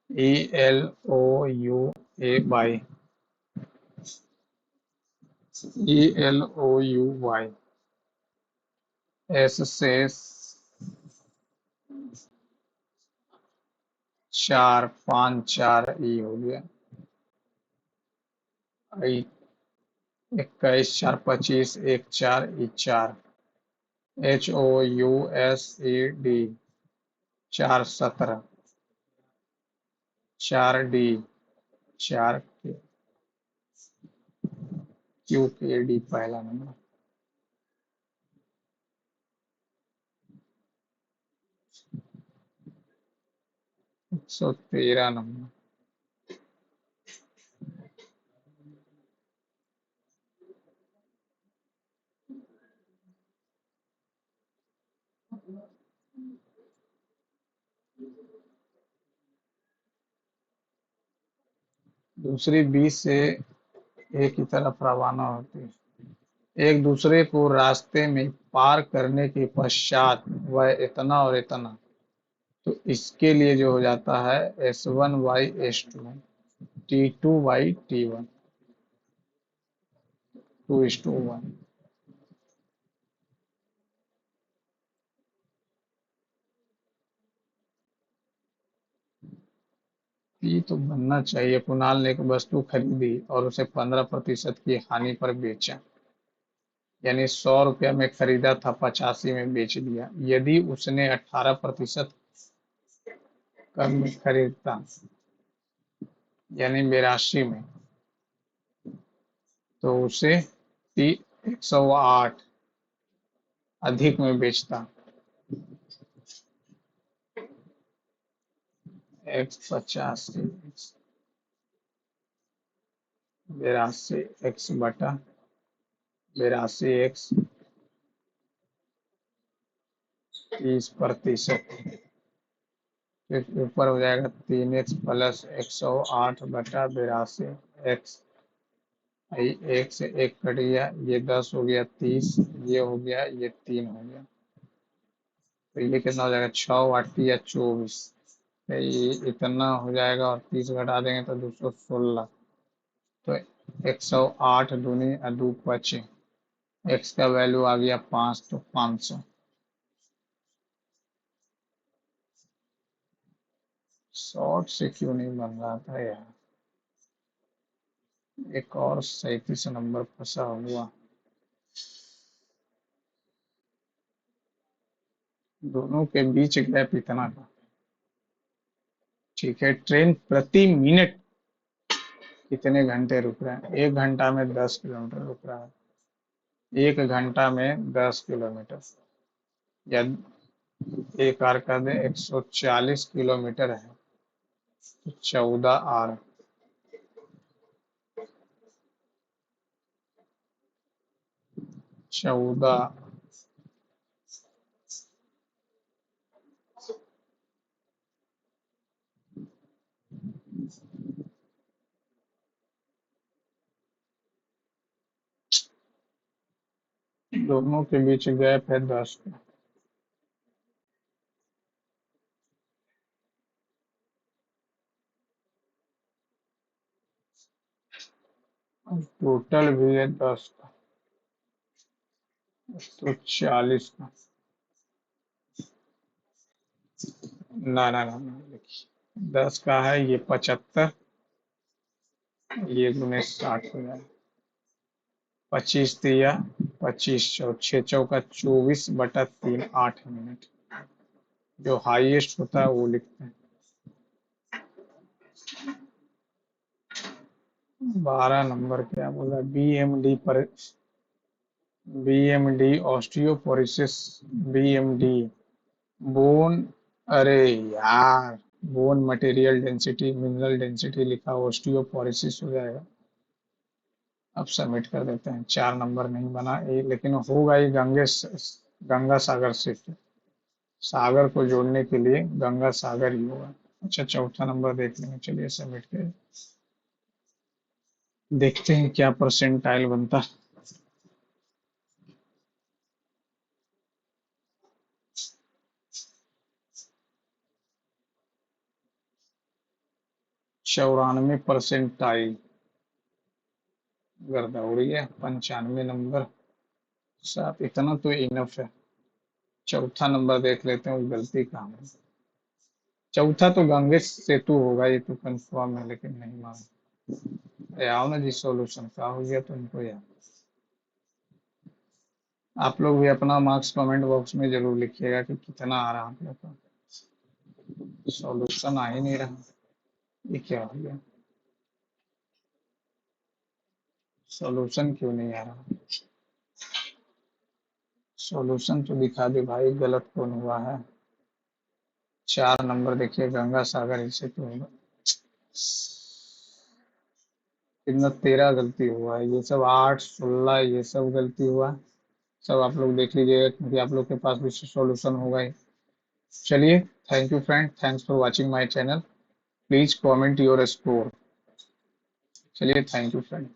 ELOUA by ELOUY, S से 4, 5, 4 E हो गया, 21, 4, 25, 1, 4, E 4, HOUSED 4, 17, 4D, 4 QKD पहला नंबर। 113 नंबर। दूसरी 20 से एक ही तरफ रवाना होती है। एक दूसरे को रास्ते में पार करने के पश्चात वह इतना और इतना, तो इसके लिए जो हो जाता है S1/S2, T2/T1, 2:1। ये तो बनना चाहिए। कुणाल ने एक वस्तु खरीदी और उसे 15% की हानि पर बेचा, यानी 100 रुपया में खरीदा था, 85 में बेच दिया। यदि उसने 18% कम में खरीदता, यानी 82 में, तो उसे 108 अधिक में बेचता, X85, 82 X बटा 82 X 30%, फिर ऊपर हो जाएगा 3X प्लस 108 बटा 82 X, एक से एक कट गया, ये 10 हो गया, 30, ये हो गया, ये 3 हो गया, तो ये कितना हो जाएगा? 6 या 24, ये इतना हो जाएगा, और 30 घटा देंगे तो 216, तो 108 दूनी दो 25, एक्स का वैल्यू आ गया 5, तो 500। शॉर्ट से क्यों नहीं बन रहा था यार? एक और 37 नंबर फंसा हुआ। दोनों के बीच गैप इतना था। ठीक है, ट्रेन प्रति मिनट कितने घंटे रुक रहा है? 1 घंटा में 10 किलोमीटर रुक रहा है। 1 घंटा में 10 किलोमीटर, या एक आर का दे 140 किलोमीटर है, तो 14 आर। 14, दोनों के बीच गैप है 10 का। टोटल भी है 10 का, तो 40 का। ना ना ना ना, देखिए 10 का है ये 75, ये गुने 60 हो जाए। 25 तिया 25, 6 चौका 24/3, 8 मिनट। जो हाईएस्ट होता है वो लिखते हैं। 12 नंबर क्या बोला, B M D osteoporosis, B M D bone, अरे यार, bone material density, mineral density लिखा, ऑस्टियोपोरोसिस हो जाएगा। अब सबमिट कर देते हैं। 4 नंबर नहीं बना ये, लेकिन होगा ये गंगा सागर से। सागर को जोड़ने के लिए गंगा सागर ही होगा। अच्छा, चौथा नंबर देख लेंगे, चलिए सबमिट करें। देखते हैं क्या परसेंटाइल बनता। 94 परसेंटाइल, गर्दौड़ी है। 95 नंबर, साहब इतना तो इनफ है। चौथा नंबर देख लेते हैं, वो गलती कहाँ है। चौथा तो गंगे सेतु होगा, ये तो कंफर्म है, लेकिन नहीं मान। अरे आओ ना जी, सॉल्यूशन का हो गया तुमको यार। आप लोग भी अपना मार्क्स कमेंट बॉक्स में जरूर लिखिएगा कि कितना आ रहा आप लोग का। सॉल्यूशन आ ही नहीं रहा, ये क्या हो गया। सॉल्यूशन क्यों नहीं आ रहा। सॉल्यूशन तो दिखा दे भाई, गलत कौन हुआ है। 4 नंबर देखिए, गंगा सागर इसे तो होगा। कितना 13 गलती हुआ है, ये सब 8, 16 ये सब गलती हुआ। सब आप लोग देख लीजिएगा, क्योंकि आप लोग के पास भी सॉल्यूशन होगा ही। चलिए, thank you friend, thanks for watching my channel. Please comment your score. चलिए, थैंक यू फ्रेंड।